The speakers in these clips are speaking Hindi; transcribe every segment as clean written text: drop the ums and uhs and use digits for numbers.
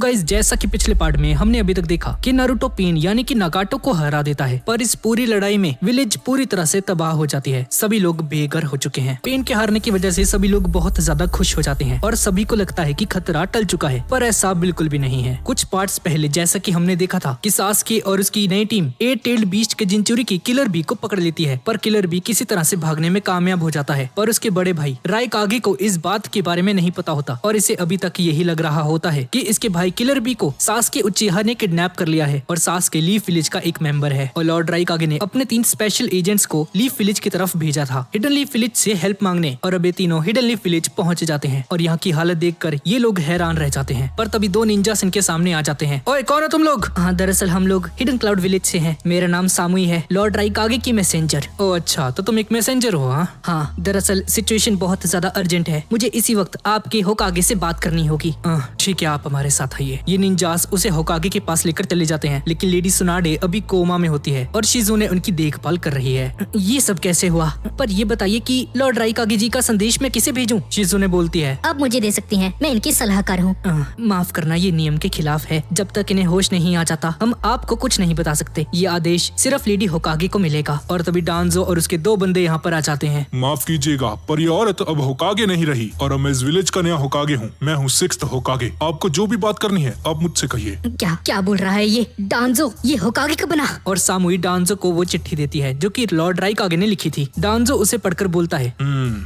गाइस, जैसा कि पिछले पार्ट में हमने अभी तक देखा कि नारुतो पेन यानी कि नागाटो को हरा देता है, पर इस पूरी लड़ाई में विलेज पूरी तरह से तबाह हो जाती है। सभी लोग बेघर हो चुके हैं। पेन के हारने की वजह से सभी लोग बहुत ज्यादा खुश हो जाते हैं और सभी को लगता है कि खतरा टल चुका है, पर ऐसा बिल्कुल भी नहीं है। कुछ पार्ट्स पहले जैसा कि हमने देखा था कि सासके और उसकी नई टीम एट टेल्ड बीस्ट के जिंचुरी किलर बी को पकड़ लेती है, पर किलर बी किसी तरह से भागने में कामयाब हो जाता है। पर उसके बड़े भाई राइकागे को इस बात के बारे में नहीं पता होता और इसे अभी तक यही लग रहा होता है कि इसके भाई किलर बी को सासके उचिहा ने किडनैप कर लिया है और सासके लीफ विलेज का एक मेंबर है। और लॉर्ड राइकागे ने अपने 3 स्पेशल एजेंट्स को लीफ विलेज की तरफ भेजा था हिडन लीफ विलेज से हेल्प मांगने, और अब ये तीनों हिडन लीफ विलेज पहुंच जाते हैं और यहाँ की हालत देखकर ये लोग हैरान रह जाते हैं। पर तभी 2 निंजास इनके सामने आ जाते हैं। ओए, कौन हो तुम लोग? हाँ, दरअसल हम लोग हिडन क्लाउड विलेज से हैं। मेरा नाम सामुई है, लॉर्ड राइकागे की मैसेंजर। ओ अच्छा, तो तुम एक मैसेंजर हो? हाँ, दरअसल सिचुएशन बहुत ज्यादा अर्जेंट है, मुझे इसी वक्त आपके होकागे से बात करनी होगी। ठीक है, आप हमारे साथ आइए। ये निंजास उसे होकागे के पास लेकर चले जाते हैं, लेकिन लेडी सुनाडे अभी कोमा में होती है और शिजुने उनकी देखभाल कर रही है। ये सब कैसे हुआ? पर ये बताइए कि लॉर्ड राइकागे जी का संदेश मैं किसे भेजूं? शिजुने बोलती है। आप मुझे दे सकती हैं, मैं इनकी सलाहकार हूँ। माफ करना, ये नियम के खिलाफ है। जब तक इन्हें होश नहीं आ जाता हम आपको कुछ नहीं बता सकते। ये आदेश सिर्फ लेडी होकागे को मिलेगा। और तभी डांजो और उसके 2 बंदे यहाँ पर आ जाते हैं। माफ कीजिएगा, पर ये औरत अब होकागे नहीं रही और अब मैं इस विलेज का नया होकागे हूँ। मैं हूँ 6th होकागे। आपको जो भी बात करनी है आप मुझसे कहिए। क्या क्या बोल रहा है ये डांजो? ये होकागे का बना? और सामुई डांजो को वो चिट्ठी देती है जो कि लॉर्ड राइकागे ने लिखी थी। डांजो उसे पढ़कर बोलता है,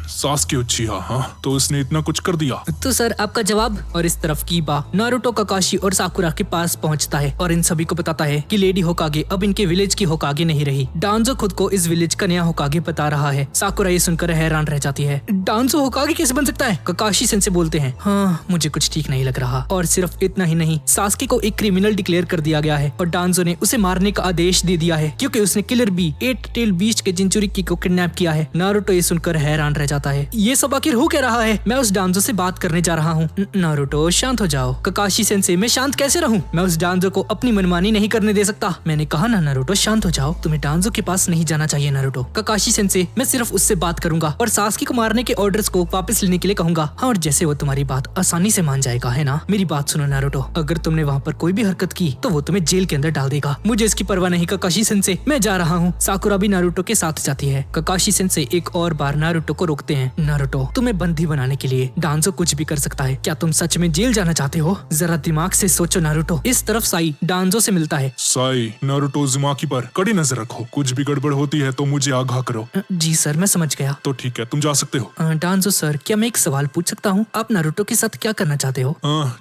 सासके उचिहा, हाँ, तो उसने इतना कुछ कर दिया। तो सर आपका जवाब। और इस तरफ कीबा नारुतो, काकाशी और साकुरा के पास पहुंचता है और इन सभी को बताता है कि लेडी होकागे अब इनके विलेज की होकागे नहीं रही। डांजो खुद को इस विलेज का नया होकागे बता रहा है। साकुरा ये सुनकर हैरान रह जाती है। डांजो होकागे कैसे बन सकता है? काकाशी सेंसे बोलते हैं, हाँ, मुझे कुछ ठीक नहीं लग रहा। और सिर्फ इतना ही नहीं, सासके को एक क्रिमिनल डिक्लेयर कर दिया गया है और डांजो ने उसे मारने का आदेश दे दिया है क्योंकि उसने Killer Bee eight tail beast के जिंचुरी को किडनैप किया है। नारुतो ये सुनकर हैरान रह जाता है। ये सब आखिर हो क्या रहा है? मैं उस डांजो से बात करने जा रहा हूँ। नारुतो शांत हो जाओ। काकाशी सेंसे, मैं शांत कैसे रहूँ? मैं उस डांजो को अपनी मनमानी नहीं करने दे सकता। मैंने कहा ना नारुतो, शांत हो जाओ। तुम्हें डांजो के पास नहीं जाना चाहिए नारुतो। काकाशी सेंसे, मैं सिर्फ उससे बात करूंगा और सासकी को मारने के ऑर्डर्स को वापस लेने के लिए कहूंगा। हाँ, और जैसे वो तुम्हारी बात आसानी से मान जाएगा, है ना? मेरी बात सुनो नारुतो, अगर तुमने वहाँ पर कोई भी हरकत की तो वो तुम्हें जेल के अंदर डाल देगा। मुझे इसकी परवाह नहीं काकाशी सेंसे, मैं जा रहा हूँ। साकुरा भी नारुतो के साथ जाती है। काकाशी सेंसे एक और बार नारुतो को रोकते हैं। नारुतो, तुम्हें बंदी बनाने के लिए डांजो कुछ भी कर सकता है। क्या तुम सच में जेल जाना चाहते हो? जरा दिमाग से सोचो नारुतो। इस तरफ साई डांजो से मिलता है। साई, नारुतो उज़ुमाकी पर कड़ी नजर रखो। कुछ भी गड़बड़ होती है तो मुझे आगाह करो। जी सर, मैं समझ गया। तो ठीक है, तुम जा सकते हो। डांजो सर, क्या मैं एक सवाल पूछ सकता हूँ? आप नारुतो के साथ क्या करना चाहते हो?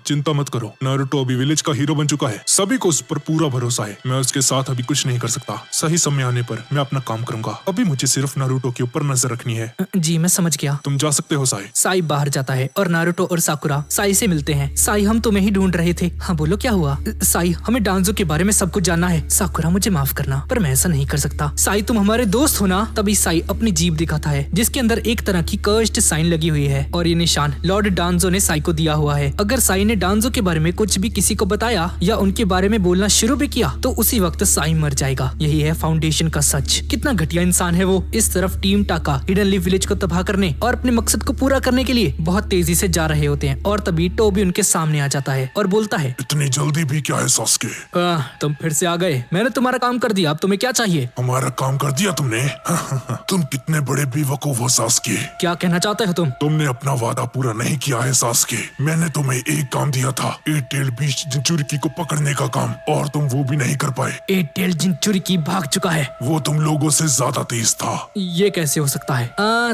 चिंता मत करो, नारुतो अभी विलेज का हीरो बन चुका है। सभी को उस पर पूरा भरोसा है। मैं उसके साथ अभी कुछ नहीं कर सकता। सही समय आने पर मैं अपना काम करूंगा। अभी मुझे सिर्फ नारुतो के ऊपर नजर रखनी है। जी मैं समझ गया। तुम जा सकते हो साई। साई बाहर जाता है और नारुतो और साकुरा साई से मिलते हैं। साई, हम तुम्हें ही ढूंढ रहे थे। हाँ बोलो, क्या हुआ? साई, हमें डांजो के बारे में सब कुछ जानना है। साकुरा, मुझे माफ करना पर मैं ऐसा नहीं कर सकता। साई, तुम हमारे दोस्त हो ना? तभी साई अपनी जीभ दिखाता है जिसके अंदर एक तरह की कर्स्ड साइन लगी हुई है और ये निशान लॉर्ड डांजो ने साई को दिया हुआ है। अगर साई ने डांजो के बारे में कुछ भी किसी को बताया या उनके बारे में बोलना शुरू भी किया तो उसी वक्त साई मर जाएगा। यही है फाउंडेशन का सच। कितना घटिया इंसान है वो। इस तरफ टीम टाका हिडन लीफ विलेज को तबाह करने और अपने मकसद को पूरा करने के लिए बहुत तेजी से जा रहे होते हैं और तभी टोबी उनके सामने आ जाता है और बोलता है, इतनी जल्दी भी क्या है सासके? तुम फिर से आ गए। मैंने तुम्हारा काम कर दिया, अब तुम्हें क्या चाहिए? हमारा काम कर दिया तुमने? तुम कितने बड़े बेवकूफ हो सासके। क्या कहना चाहते हो तुम? तुमने अपना वादा पूरा नहीं किया है सासके। मैंने तुम्हें एक काम दिया था, एट टेल बीस्ट जिंचुरी को पकड़ने का काम, और तुम वो भी नहीं कर पाए। एट टेल जिंचुरी भाग चुका है। वो तुम लोगों से ज्यादा तेज था। ये कैसे हो सकता है?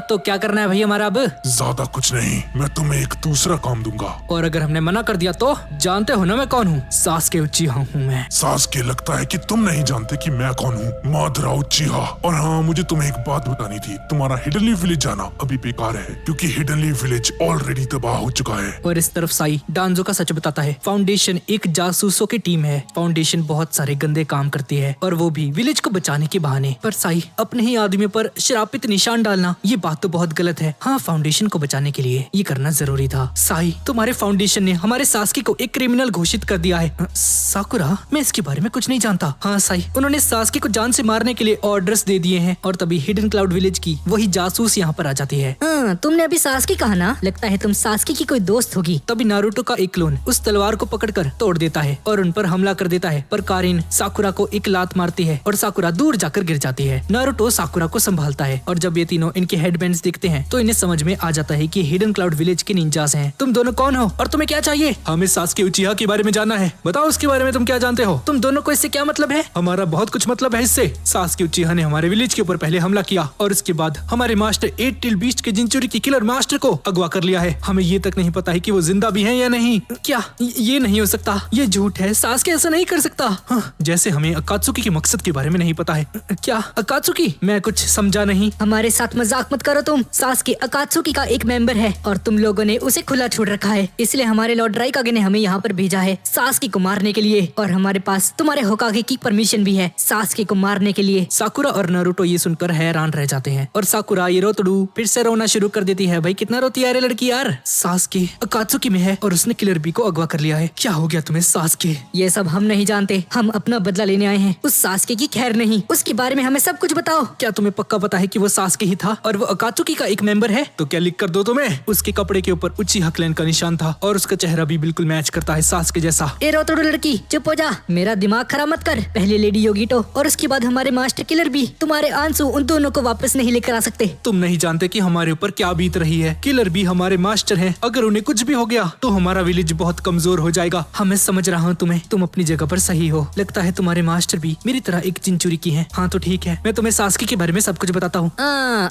तो क्या करना है भाई हमारा अब? ज्यादा कुछ नहीं, मैं तुम्हें एक दूसरा काम दूंगा। और अगर हमने मना कर दिया तो? जानते हो ना मैं कौन हूँ? सासके उचिहा हूँ मैं। सासके, लगता है कि तुम नहीं जानते कि मैं कौन हूँ। मादरा उचिहा। और हाँ, मुझे तुम्हें एक बात बतानी थी। तुम्हारा हिडन लीफ विलेज जाना अभी बेकार है क्योंकि हिडन लीफ विलेज ऑलरेडी तबाह हो चुका है। और इस तरफ साई डांजो का सच बताता है। फाउंडेशन एक जासूसों की टीम है। फाउंडेशन बहुत सारे गंदे काम करती है और वो भी विलेज को बचाने के बहाने। पर साई, अपने ही आदमियों पर श्रापित निशान डालना ये बात तो बहुत गलत है। हाँ, फाउंडेशन को बचाने के लिए ये करना जरूरी था। साई, तुम्हारे फाउंडेशन ने हमारे सासकी को एक क्रिमिनल घोषित कर दिया है। साकुरा, मैं इसके बारे में कुछ नहीं जानता। हाँ साई, उन्होंने सासकी को जान से मारने के लिए ऑर्डर्स दे दिए हैं और तभी हिडन क्लाउड विलेज की वही जासूस यहाँ पर आ जाती है। तुमने अभी सासकी कहा ना? लगता है तुम सासकी की कोई दोस्त होगी। तभी नारुतो का एक क्लोन उस तलवार को पकड़कर तोड़ देता है और उन पर हमला कर देता है, पर कारिन साकुरा को एक लात मारती है और साकुरा दूर जाकर गिर जाती है। नारुतो साकुरा को संभालता है और जब ये तीनों इनके हेडबैंड्स दिखते हैं तो इन्हें समझ में आ जाता है कि हिडन क्लाउड विलेज के निंजास हैं। तुम दोनों कौन हो और तुम्हें क्या चाहिए? हमें सासुके उचिहा के बारे में जानना है, बताओ उसके बारे में तुम क्या जानते हो? तुम दोनों को इससे क्या मतलब है? हमारा बहुत कुछ मतलब है इससे। सासुके उचिहा ने हमारे विलेज के ऊपर पहले हमला किया और उसके बाद हमारे मास्टर 8 टेल बीस्ट के जिंचुरी की किलर मास्टर को अगवा कर लिया है। हमें ये तक नहीं पता है कि वो जिंदा भी हैं या नहीं। क्या ये नहीं हो सकता, ये झूठ है, सासुके ऐसा नहीं कर सकता। हाँ, जैसे हमें अकात्सुकी के मकसद के बारे में नहीं पता है। क्या अकात्सुकी? मैं कुछ समझा नहीं। हमारे साथ मजाक मत करो तुम। सासुके अकात्सुकी का एक मेंबर है और तुम लोगों ने उसे खुला छोड़ रखा है, इसलिए हमारे लॉर्ड राइकागे ने हमें यहाँ पर भेजा है सासुके को मारने के लिए, और हमारे पास तुम्हारे होकागे की परमिशन भी है सासुके को मारने के लिए। साकुरा और नारुतो ये सुनकर हैरान रह जाते हैं और साकुरा ये रोतड़ू फिर से रोना शुरू कर देती है। भाई कितना रोती है रे लड़की यार। सासुके अकात्सुकी में है और उसने किलर बी को अगवा कर लिया है। क्या हो गया तुम्हें सासुके? ये सब हम नहीं जानते, हम अपना बदला लेने आए हैं, उस सासुके की खैर नहीं। उसके बारे में हमें सब कुछ बताओ। क्या तुम्हें पक्का पता है कि वो सासुके ही था और वो अकात्सुकी का एक मेंबर है? तो क्या लिख कर दो तुम्हें। उसके कपड़े के ऊपर उचिहा क्लैन का निशान था और उसका चेहरा भी बिल्कुल मैच करता है सासुके जैसा। ए रोतड़ू लड़की चुप हो जा, मेरा दिमाग खराब मत कर। पहले लेडी योगिटो और उसके बाद हमारे मास्टर किलर भी तुम्हारे आंसू उन दोनों को वापस नहीं लेकर आ सकते। तुम नहीं जानते कि हमारे ऊपर क्या बीत रही है। किलर भी हमारे मास्टर हैं, अगर उन्हें कुछ भी हो गया तो हमारा विलेज बहुत कमजोर हो जाएगा। मैं समझ रहा हूँ तुम्हें, तुम अपनी जगह पर सही हो। लगता है तुम्हारे मास्टर भी मेरी तरह एक चिंचुरी की हैं। हाँ तो ठीक है, मैं तुम्हें सासुके के बारे में सब कुछ बताता हूँ।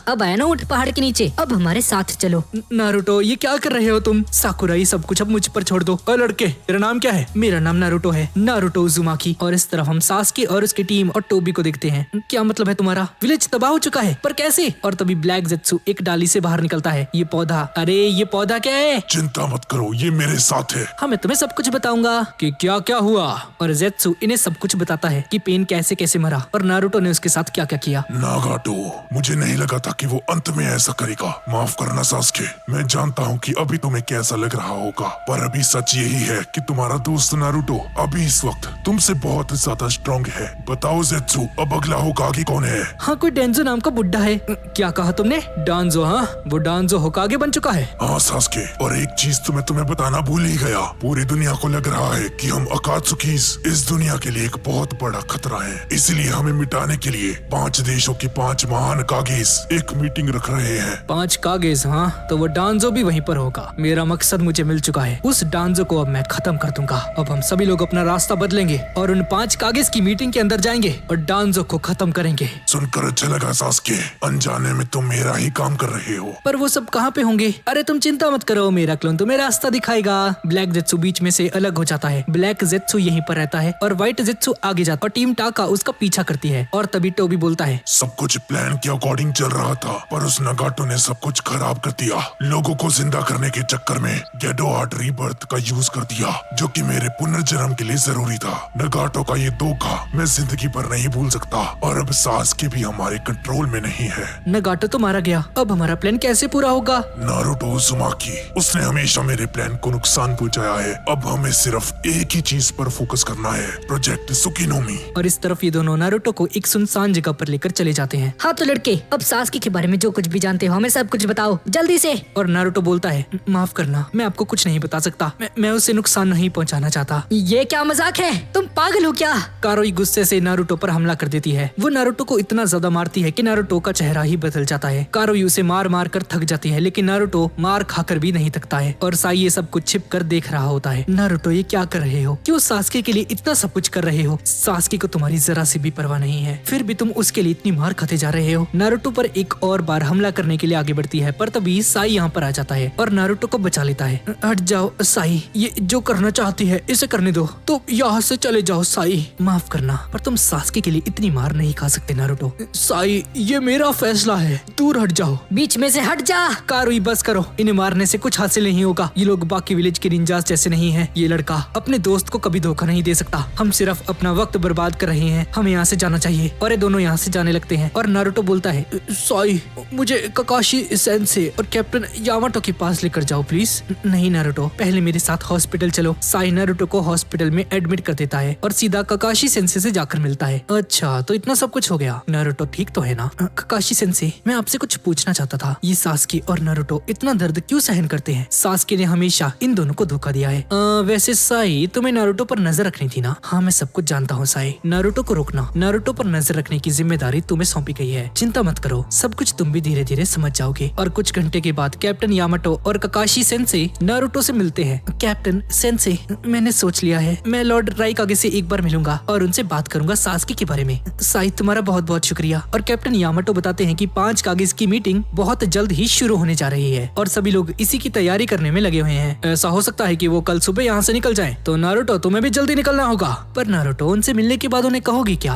अब आया ना उठ पहाड़ के नीचे, अब हमारे साथ चलो। नारुतो ये क्या कर रहे हो तुम? साकुरा ये सब कुछ अब मुझ पर छोड़ दो। और लड़के तेरा नाम क्या है? मेरा नाम नारुतो है, नारुतो उजुमाकी। और इस तरफ हम सासुके और उसकी टीम और टोबी को देखते हैं। क्या मतलब है तुम्हारा? विलेज तबाह हो चुका है, पर कैसे? और तभी ब्लैक जेत्सु एक डाली से बाहर निकलता है। ये पौधा, अरे ये पौधा क्या है? चिंता मत करो, ये मेरे साथ है। हाँ मैं तुम्हें सब कुछ बताऊंगा कि क्या क्या हुआ। और जेत्सु इन्हें सब कुछ बताता है कि पेन कैसे कैसे मरा और नारुतो ने उसके साथ क्या क्या किया। नागाटो, मुझे नहीं लगा था कि वो अंत में ऐसा करेगा। माफ करना सासुके, मैं जानता हूँ कि अभी तुम्हें कैसा लग रहा होगा, पर अभी सच यही है कि तुम्हारा दोस्त नारुतो अभी इस वक्त तुमसे बहुत ज्यादा स्ट्रॉन्ग है। बताओ जेत्सु, अब अगला होकागे कौन है? हाँ कोई डांजो नाम का बुड्ढा है। क्या कहा तुमने? डांजो? हाँ वो डांजो होकागे बन चुका है। हाँ सासुके, और एक चीज तो मैं तुम्हें बताना भूल ही गया। पूरी दुनिया को लग रहा है कि हम अकात्सुकीज इस दुनिया के लिए एक बहुत बड़ा खतरा है, इसलिए हमें मिटाने के लिए 5 देशों के 5 महान कागेस एक मीटिंग रख रहे हैं। 5 कागेस? हाँ तो वो डांजो भी वहीं पर होगा। मेरा मकसद मुझे मिल चुका है, उस डांजो को अब मैं खत्म कर दूंगा। अब हम सभी लोग अपना रास्ता बदलेंगे और उन 5 कागेस की मीटिंग के अंदर जाएंगे और डांजो को खत्म करेंगे। सुनकर अच्छा लगा सासुके, अनजाने में तुम मेरा ही काम कर रहे हो। पर वो सब कहाँ पे होंगे? अरे तुम चिंता मत करो, मेरा क्लोन तुम्हें रास्ता दिखाएगा। ब्लैक जेत्सु बीच में से अलग हो जाता है। ब्लैक जेत्सु यहीं पर रहता है और व्हाइट जेत्सु आगे जाता है और टीम टाका उसका पीछा करती है। और तभी टोबी बोलता है, सब कुछ प्लान के अकॉर्डिंग चल रहा था, पर उस नगाटो ने सब कुछ खराब कर दिया। लोगों को जिंदा करने के चक्कर में गेडो आर्ट रीबर्थ का यूज कर दिया, जो कि मेरे पुनर्जन्म के लिए जरूरी था। नगाटो का ये धोखा मैं जिंदगी पर नहीं भूल सकता, और अब सासुके भी हमारे कंट्रोल में नहीं है। नगाटो तो मारा गया, अब हमारा प्लान कैसे पूरा होगा? नारुतो उजुमाकी, उसने हमेशा मेरे प्लान को नुकसान पहुंचाया है। अब हमें सिर्फ एक ही चीज पर फोकस करना है, प्रोजेक्ट सुकिनोमी। और इस तरफ ये दोनों नारुतो को एक सुनसान जगह पर लेकर चले जाते हैं। हाँ तो लड़के, अब सासुके के बारे में जो कुछ भी जानते हो हमें सब कुछ बताओ जल्दी से। और नारुतो बोलता है, माफ करना, मैं आपको कुछ नहीं बता सकता। मैं उसे नुकसान नहीं पहुंचाना चाहता। ये क्या मजाक है? तुम पागल हो क्या? कारोई गुस्से से नारुतो पर हमला कर देती है। वो नारुतो को इतना ज्यादा मारती है कि नारुतो का चेहरा ही बदल जाता है। कारोई उसे मार मार कर थक जाती है, लेकिन नारुतो मार खाकर भी नहीं थकता है और साई ये सब कुछ छिप कर देख रहा होता है। नारुतो ये क्या कर रहे हो? क्यों सासुके के लिए इतना सब कुछ कर रहे हो? सासुके को तुम्हारी जरा सी भी परवाह नहीं है, फिर भी तुम उसके लिए इतनी मार खाते जा रहे हो। नारुतो पर एक और बार हमला करने के लिए आगे बढ़ती है, पर तभी साई यहाँ पर आ जाता है और नारुतो को बचा लेता है। हट जाओ साई, ये जो करना चाहती है इसे करने दो। तो यहाँ से चले जाओ साई। माफ करना, पर तुम सासुके के लिए इतनी मार नहीं खा सकते नारुतो। साई ये मेरा फैसला है, दूर हट जाओ। बीच में से हट जा। कारुई बस करो, इन्हें मारने से कुछ हासिल नहीं होगा। ये लोग बाकी विलेज के निंजास जैसे नहीं हैं। ये लड़का अपने दोस्त को कभी धोखा नहीं दे सकता। हम सिर्फ अपना वक्त बर्बाद कर रहे हैं, हमें यहाँ से जाना चाहिए। और ये दोनों यहाँ से जाने लगते हैं और नारुतो बोलता है, साई मुझे ककाशी सेंसे और कैप्टन यामाटो के पास लेकर जाओ प्लीज। नहीं नारुतो, पहले मेरे साथ हॉस्पिटल चलो। साई नारुतो को हॉस्पिटल में एडमिट कर देता है और सीधा ककाशी सेंसे से जाकर मिलता है। अच्छा तो इतना सब कुछ हो गया। नारुतो ठीक तो है ना? ककाशी सेंसे, मैं आपसे कुछ पूछना चाहता था। ये सासुके और नारुतो इतना दर्द क्यों सहन करते हैं? सासुके ने हमेशा इन दोनों को धोखा दिया किया है। वैसे साई, तुम्हें नारुतो पर नजर रखनी थी ना? हाँ, मैं सब कुछ जानता हूँ साई। नारुतो को रोकना, नारुतो पर नजर रखने की जिम्मेदारी तुम्हें सौंपी गई है। चिंता मत करो, सब कुछ तुम भी धीरे धीरे समझ जाओगे। और कुछ घंटे के बाद कैप्टन यामाटो और ककाशी सेंसे नारुतो से मिलते हैं। कैप्टन सेंसे, मैंने सोच लिया है, मैं लॉर्ड राइकागे से एक बार मिलूंगा और उनसे बात करूंगा सास्की के बारे में। साई, तुम्हारा बहुत बहुत शुक्रिया। और कैप्टन यामाटो बताते हैं कि 5 कागेज की मीटिंग बहुत जल्द ही शुरू होने जा रही है और सभी लोग इसी की तैयारी करने में लगे हुए हैं। ऐसा हो सकता है कि वो कल सुबह यहाँ से निकल जाएं। तो नारुतो, तुम्हें भी जल्दी निकलना होगा। पर नारुतो, उनसे मिलने के बाद उन्हें कहोगी क्या?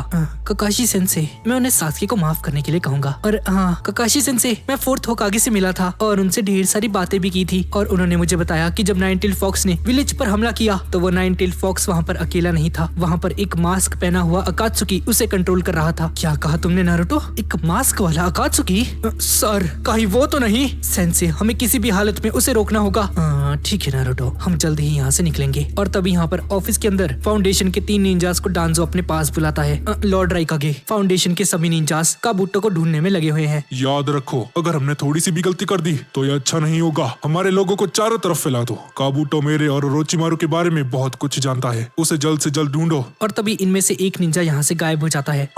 ककाशी सेंसे, मैं उन्हें सास्की को माफ करने के लिए कहूंगा। और हाँ ककाशी सेंसे, मैं 4th होकागे से मिला था और उनसे ढेर सारी बातें भी की थी और उन्होंने मुझे बताया कि जब नाइन-टेल्ड फॉक्स ने विलेज पर हमला किया तो वो नाइन-टेल्ड फॉक्स वहाँ पर अकेला नहीं था। वहाँ पर एक मास्क पहना हुआ अकात्सुकी उसे कंट्रोल कर रहा था। क्या कहा तुमने नारुतो? एक मास्क वाला अकात्सुकी? सर, कहीं वो तो नहीं? सेंसे, हमें किसी भी हालत में उसे रोकना होगा। ठीक है नारुतो, हम जल्द ही यहाँ से निकलेंगे। और तभी यहाँ पर ऑफिस के अंदर फाउंडेशन के 3 निंजास को डांजो अपने पास बुलाता है। लॉर्ड राइकागे, फाउंडेशन के सभी निंजास काबूटो को ढूंढने में लगे हुए हैं। याद रखो, अगर हमने थोड़ी सी भी गलती कर दी तो ये अच्छा नहीं होगा। हमारे लोगों को चारों तरफ फैला दो। काबूटो मेरे और ओरोचिमारू के बारे में बहुत कुछ जानता है, उसे जल्द से जल्द ढूंढो। और तभी इनमें से एक निंजा यहाँ से गायब हो जाता है।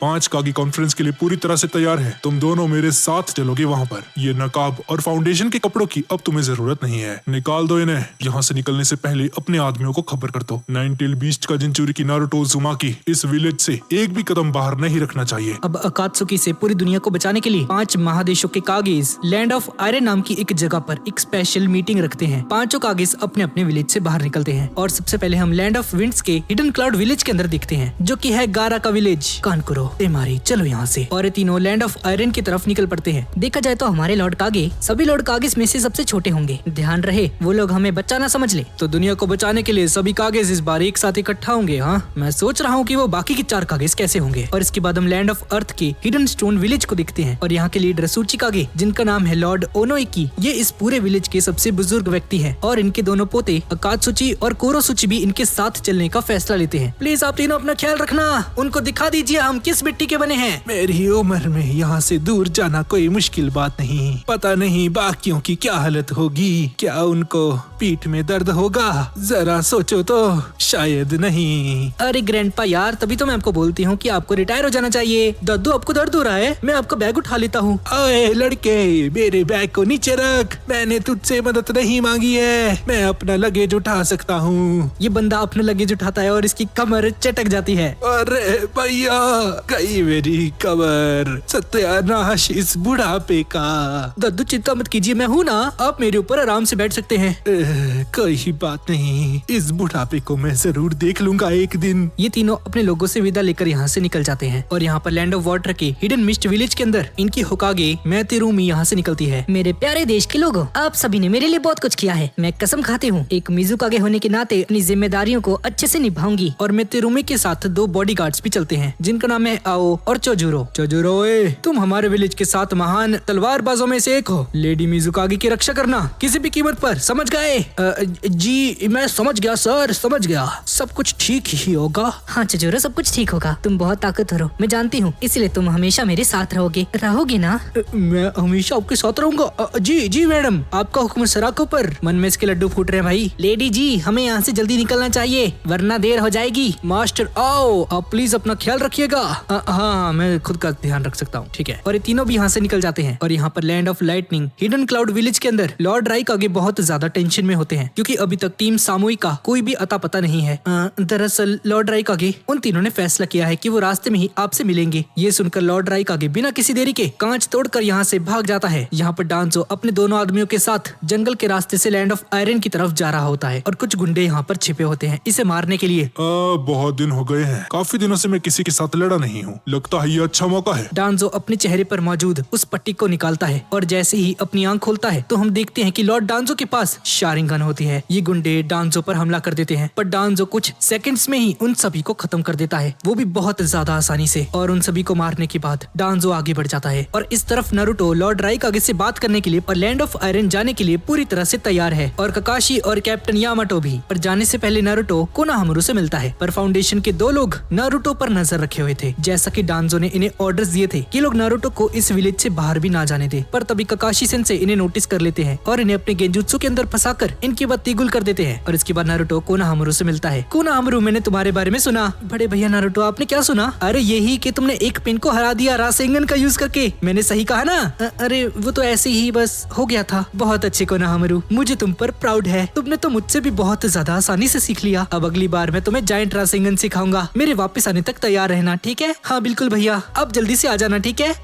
5 कागी कॉन्फ्रेंस के लिए पूरी तरह से तैयार है। तुम दोनों मेरे साथ चलोगे वहाँ पर। ये नकाब और फाउंडेशन के कपड़ों की अब तुम्हें जरूरत नहीं है। निकाल दो इन्हें। यहाँ से निकलने से पहले अपने आदमियों को खबर कर दो। नाइन-टेल्ड बीस्ट का जिंचुरिकी नारुतो उज़ुमाकी इस विलेज से एक भी कदम बाहर नहीं रखना चाहिए। अब अकात्सुकी से पूरी दुनिया को बचाने के लिए 5 महादेशों के कागेज लैंड ऑफ आयरन नाम की एक जगह पर एक स्पेशल मीटिंग रखते हैं। 5 कागेज अपने अपने विलेज से बाहर निकलते हैं और सबसे पहले हम लैंड ऑफ विंड्स के हिडन क्लाउड विलेज के अंदर दिखते हैं, जो कि है गारा का विलेज। कानकुरो, तेमारी, चलो यहाँ से। और ये तीनों लैंड ऑफ आयरन की तरफ निकल पड़ते हैं। देखा जाए तो हमारे लॉर्ड कागे सभी लॉर्ड कागेज में से सबसे छोटे होंगे। ध्यान रहे वो लोग हमें बच्चा ना समझ ले। तो दुनिया को बचाने के लिए सभी कागेज इस बार एक साथ इकट्ठा होंगे। हाँ, मैं सोच रहा हूँ कि वो बाकी के 4 कागेज कैसे होंगे। और इसके बाद हम लैंड ऑफ अर्थ के हिडन स्टोन विलेज को दिखते हैं और यहाँ के लीडर सूचिकागे, जिनका नाम है लॉर्ड ओनोइकी, ये इस पूरे विलेज के सबसे बुजुर्ग व्यक्ति हैं और इनके दोनों पोते अकात्सुची और कोरोसुची भी इनके साथ चलने का फैसला लेते हैं। प्लीज आप तीनों अपना ख्याल रखना, उनको दिखा दीजिए हम किस मिट्टी के बने हैं। मेरी उम्र में यहाँ से दूर जाना कोई मुश्किल बात नहीं। पता नहीं बाकियों की क्या हालत होगी, क्या उनको पीठ में दर्द होगा, जरा सोचो तो शायद नहीं। अरे ग्रैंडपा यार, तभी तो मैं आपको बोलती हूँ कि आपको रिटायर हो जाना चाहिए। दद्दू, आपको दर्द हो रहा है? मैं आपका बैग उठा लेता हूँ। ओए लड़के, मेरे बैग को नीचे रख। मैंने तुझसे मदद नहीं मांगी है, मैं अपना लगेज उठा सकता हूँ। ये बंदा अपना लगेज उठाता है और इसकी कमर चटक जाती है। अरे भैया, गई मेरी कमर, सत्यानाश इस बुढ़ापे का। दद्दू चिंता मत कीजिए, मैं हूँ ना, आप मेरे ऊपर आराम से बैठ सकते हैं। कोई बात नहीं, इस बुढ़ापे को मैं जरूर देख लूंगा एक दिन। ये तीनों अपने लोगों से विदा लेकर यहाँ से निकल जाते हैं और यहाँ पर लैंड ऑफ वाटर के हिडन मिस्ट विलेज के अंदर इनकी होकागे मैतेरुमी यहाँ से निकलती है। मेरे प्यारे देश के लोगों, आप सभी ने मेरे लिए बहुत कुछ किया है। मैं कसम खाती हूँ एक मिजुकागे होने के नाते अपनी जिम्मेदारियों को अच्छे से निभाऊंगी। और मैतेरुमी के साथ 2 बॉडीगार्ड्स भी चलते हैं, जिनका नाम है आओ और चोजुरो। चोजुरो, तुम हमारे विलेज के 7 महान तलवारबाजों में से एक हो। लेडी मिजुकागे की रक्षा करना किसी भी कीमत पर, समझ गए? जी मैं समझ गया सर, समझ गया। सब कुछ ठीक ही होगा। हाँ चजोरो, सब कुछ ठीक होगा। तुम बहुत ताकतवर हो, मैं जानती हूँ, इसलिए तुम हमेशा मेरे साथ रहोगे ना? मैं हमेशा आपके साथ रहूंगा। जी जी मैडम, आपका हुक्म सराखों पर। मन में इसके लड्डू फूट रहे हैं भाई। लेडी जी, हमें यहाँ से जल्दी निकलना चाहिए वरना देर हो जाएगी। मास्टर आओ, आप प्लीज अपना ख्याल रखिएगा। हाँ, मैं खुद का ध्यान रख सकता हूँ, ठीक है। और ये तीनों भी यहाँ से निकल जाते हैं और यहाँ पर land of lightning hidden cloud village के अंदर लॉर्ड राइकागे बहुत ज्यादा टेंशन में होते हैं, क्योंकि अभी तक टीम सामूहिक का कोई भी अता पता नहीं है। दरअसल लॉर्ड राइकागे, उन तीनों ने फैसला किया है कि वो रास्ते में ही आपसे मिलेंगे। ये सुनकर लॉर्ड राइकागे बिना किसी देरी के कांच तोड़कर यहाँ से भाग जाता है। यहाँ पर डांसो अपने दोनों आदमियों के साथ जंगल के रास्ते से लैंड ऑफ आयरन की तरफ जा रहा होता है और कुछ गुंडे यहाँ पर छिपे होते हैं इसे मारने के लिए। बहुत दिन हो गए हैं, काफी दिनों से मैं किसी के साथ लड़ा नहीं हूँ, लगता है ये अच्छा मौका है। डांसो अपने चेहरे पर मौजूद उस पट्टी को निकालता है और जैसे ही अपनी आंख खोलता है तो हम देखते हैं कि लॉर्ड डांसो के पास शारिंगन होती है। ये गुंडे डांसो पर हमला कर देते हैं, पर डांसो कुछ सेकंड्स में ही उन सभी को खत्म कर देता है, वो भी बहुत ज्यादा आसानी से। और उन सभी को मारने के बाद डांसो आगे बढ़ जाता है और इस तरफ नारुतो लॉर्ड राइकागे से बात करने के लिए और लैंड ऑफ आयरन जाने के लिए पूरी तरह से तैयार है, और ककाशी और कैप्टन यामाटो भी। पर जाने से पहले नारुतो कोनोहामारू से मिलता है, पर फाउंडेशन के 2 लोग नारुतो पर नजर रखे हुए थे, जैसा कि डांसो ने इन्हें ऑर्डर्स दिए थे कि लोग नारुतो को इस विलेज से बाहर भी ना जाने दे। पर तभी ककाशी सेंसे इन्हें नोटिस कर लेते हैं और इन्हें अपने गेंजुत्सु कात्सु के अंदर फंसाकर इनकी बत्ती गुल कर देते हैं। और इसके बाद नारुतो कोनोहामारू से मिलता है। कोनोहामारू, मैंने तुम्हारे बारे में सुना। बड़े भैया नारुतो, आपने क्या सुना? अरे यही कि तुमने एक पेन को हरा दिया रासेंगन का यूज करके। मैंने सही कहा ना? अरे वो तो ऐसे ही बस हो गया था। बहुत अच्छे कोनोहामारू, मुझे तुम पर प्राउड है। तुमने तो मुझसे भी बहुत ज्यादा आसानी से सीख लिया। अब अगली बार मैं तुम्हें जायंट रासेंगन सिखाऊंगा। मेरे वापस आने तक तैयार रहना, ठीक है? हाँ बिल्कुल भैया, अब जल्दी से आ जाना, ठीक है?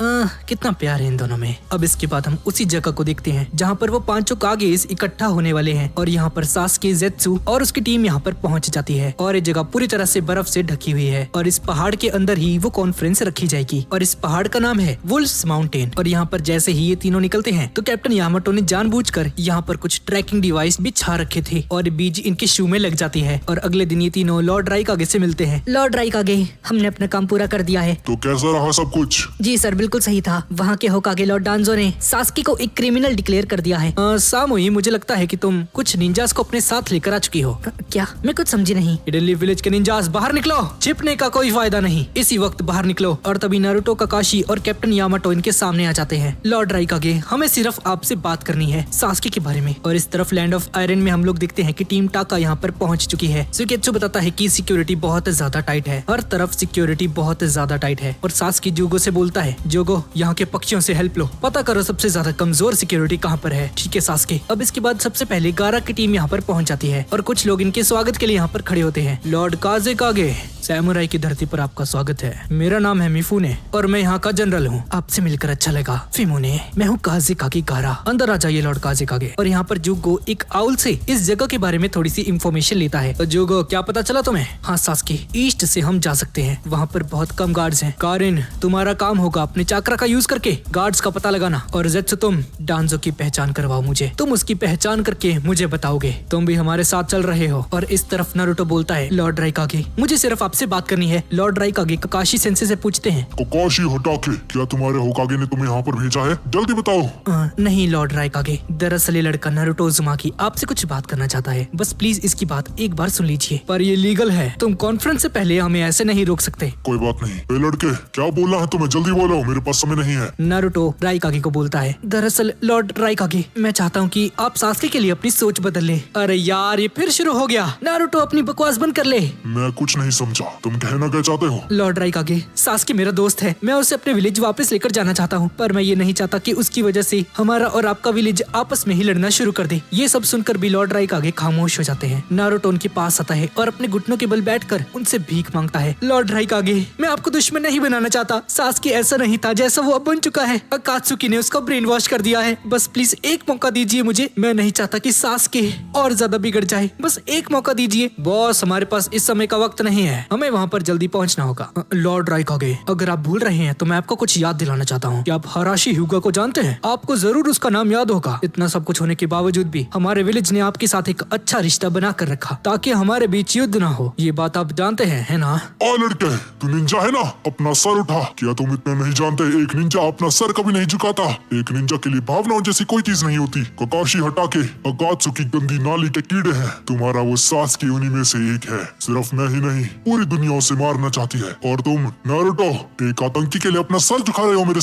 कितना प्यार है इन दोनों में। अब इसके बाद हम उसी जगह को देखते हैं जहाँ पर वो पांचों कागेज इकट्ठा होने वाले हैं और यहाँ पर सासुके, ज़ेत्सु और उसकी टीम यहाँ पर पहुँच जाती है और ये जगह पूरी तरह से बर्फ से ढकी हुई है और इस पहाड़ के अंदर ही वो कॉन्फ्रेंस रखी जाएगी और इस पहाड़ का नाम है वुल्फ्स माउंटेन। और यहाँ पर जैसे ही ये तीनों निकलते हैं तो कैप्टन यामाटो ने जानबूझकर यहाँ पर कुछ ट्रैकिंग डिवाइस बिछा रखे थे और बीज इनके शू में लग जाती है। और अगले दिन ये तीनों लॉर्ड राइकागे से मिलते हैं। लॉर्ड राइकागे, हमने अपना काम पूरा कर दिया है। तो कैसा रहा सब कुछ? जी सर, बिल्कुल सही था। वहाँ के होकागे लॉर्ड डांजो ने सास्की को एक क्रिमिनल डिक्लेयर कर दिया है। सामोई, मुझे लगता है कि तुम कुछ निंजास को अपने साथ लेकर आ चुकी हो। क्या? मैं कुछ समझी नहीं। इडली विलेज के निंजास, बाहर निकलो। छिपने का कोई फायदा नहीं, इसी वक्त बाहर निकलो। और तभी नारुतो, काकाशी और कैप्टन यामाटो इनके सामने आ जाते हैं। लॉर्ड राइकागे, हमें सिर्फ आपसे बात करनी है सास्की के बारे में। और इस तरफ लैंड ऑफ आयरन में हम लोग देखते हैं कि टीम टाका यहाँ पर पहुंच चुकी है। सुकेत्सु बताता है कि सिक्योरिटी बहुत ज्यादा टाइट है, हर तरफ सिक्योरिटी बहुत ज्यादा टाइट है। और सास्की जोगो से बोलता है, जोगो यहाँ के पक्षियों से हेल्प लो, पता करो सबसे ज्यादा कमजोर सिक्योरिटी कहाँ पर है। ठीक है सास्की। अब इसके बाद सबसे पहले गारा की टीम यहाँ पर पहुंच जाती है और कुछ लोग इनके स्वागत के लिए यहाँ पर खड़े होते हैं। लॉर्ड काजेकागे, सैमुराई की धरती पर आपका स्वागत है। मेरा नाम है मिफुने और मैं यहाँ का जनरल हूँ। आपसे मिलकर अच्छा लगा फिमुने। मैं हूँ काजेकागे गारा। अंदर आ जाइए लॉर्ड काजेकागे। और यहाँ पर जुगो एक आउल से इस जगह के बारे में थोड़ी सी इंफॉर्मेशन लेता है। तो जुगो, क्या पता चला तुम्हें? हाँ सास्की, ईस्ट से हम जा सकते हैं, वहाँ पर बहुत कम गार्ड्स हैं। कारिन, तुम्हारा काम होगा अपने चाकरा का यूज करके गार्ड्स का पता लगाना। और ज़ेत्सु, तुम डांजो की पहचान करवाओ मुझे। तुम उसकी पहचान करके मुझे बताओगे। तुम भी हमारे साथ चल रहे हो। और इस तरफ नारुतो बोलता है, लॉर्ड राइकागे, मुझे सिर्फ आपसे बात करनी है। लॉर्ड राइकागे काकाशी सेंसे से पूछते हैं, काकाशी होटाके, क्या तुम्हारे होकागे ने तुम्हें यहाँ पर भेजा है? जल्दी बताओ। नहीं लॉर्ड राइकागे, दरअसल ये लड़का नारुतो उज़ुमाकी आपसे कुछ बात करना चाहता है। बस प्लीज इसकी बात एक बार सुन लीजिए। पर ये लीगल है, तुम कॉन्फ्रेंस से पहले हमें ऐसे नहीं रोक सकते। कोई बात नहीं। ए लड़के, क्या बोलना है तुम्हें? जल्दी बोलो, मेरे पास समय नहीं है। नारुतो राइकागे को बोलता है, दरअसल लॉर्ड राइकागे, मैं चाहता हूँ कि आप सास्की के लिए अपनी सोच बदल ले। अरे यार, ये फिर शुरू हो गया। नारुतो, अपनी बकवास बंद कर ले। मैं कुछ नहीं समझा, तुम कहना क्या चाहते हो? लॉर्ड राइकागे, सास्की मेरा दोस्त है। मैं उसे अपने विलेज वापस लेकर जाना चाहता हूँ, पर मैं ये नहीं चाहता कि उसकी वजह से हमारा और आपका विलेज आपस में ही लड़ना शुरू कर दे। ये सब सुनकर भी लॉर्ड राइकागे खामोश हो जाते हैं। नारुतो उनके पास आता है और अपने घुटनों के बल बैठकर उनसे भीख मांगता है। लॉर्ड राइकागे, मैं आपको दुश्मन नहीं बनाना चाहता। सास्की ऐसा नहीं था जैसा वो अब बन चुका है। अकात्सुकी ने उसका ब्रेन वॉश कर दिया है। बस प्लीज एक मौका दीजिए मुझे। मैं नहीं चाहता कि सास्की और ज्यादा बिगड़ जाए। बस एक मौका दीजिए। बॉस, हमारे पास इस समय का वक्त नहीं है, हमें वहाँ पर जल्दी पहुँचना होगा। लॉर्ड राइकागे, अगर आप भूल रहे हैं तो मैं आपको कुछ याद दिलाना चाहता हूँ। क्या आप हराशी ह्यूगा को जानते हैं? आपको जरूर उसका नाम याद होगा। इतना सब कुछ होने के बावजूद भी हमारे विलेज ने आपके साथ एक अच्छा रिश्ता बना कर रखा ताकि हमारे बीच युद्ध ना हो। ये बात आप जानते हैं, है ना? ओ लड़के, तू निंजा है ना? अपना सर उठा। क्या तुम इतना नहीं जानते? एक निंजा अपना सर कभी नहीं झुकाता। एक निंजा के लिए भावनाओं जैसी कोई चीज नहीं होती। काकाशी होटाके अकात्सुकी गंदी नाली के कीड़े हैं। तुम्हारा वो सास्की उन्हीं में से एक है। सिर्फ मैं ही नहीं, पूरी दुनिया उसे मारना चाहती है। और तुम नारुतो, एक आतंकी के लिए अपना सर झुका रहे हो मेरे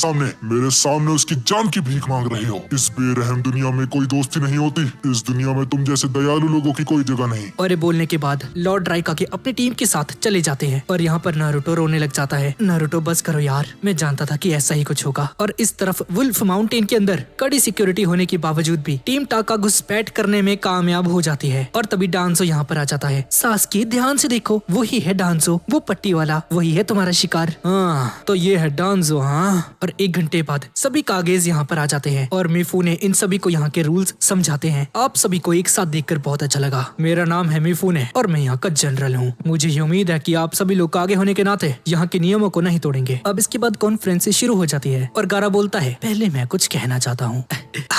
सामने उसकी जान की भीख मांग रहे हो। इस बेरहम दुनिया में कोई दोस्ती नहीं होती। इस दुनिया में तुम जैसे दयालु लोगों की कोई जगह नहीं। और ये बोलने के बाद लॉर्ड राइकागे अपनी टीम के साथ चले जाते हैं और यहाँ पर नारुतो रोने लग जाता है। नारुतो, बस करो यार, मैं जानता था कि ऐसा ही कुछ होगा। और इस तरफ वुल्फ माउंटेन के अंदर कड़ी सिक्योरिटी होने के बावजूद भी टीम टाका घुसपैठ करने में कामयाब हो जाती है। और तभी डांसो यहाँ पर आ जाता है। सास्की, ध्यान से देखो, वही है डांसो, वो पट्टी वाला, वही है तुम्हारा शिकार। हाँ, तो ये है डांसो। हाँ। और 1 घंटे बाद सभी कागेज यहाँ पर आ जाते हैं और मिफुने इन सभी को यहाँ के रूल्स समझाते हैं। आप सभी को एक साथ देखकर बहुत अच्छा लगा। मेरा नाम है मिफुने और मैं यहाँ का जनरल हूँ। मुझे ये उम्मीद है कि आप सभी लोग आगे होने के नाते यहाँ के नियमों को नहीं तोड़ेंगे। अब इसके बाद कॉन्फ्रेंस शुरू हो जाती है और गारा बोलता है, पहले मैं कुछ कहना चाहता हूँ।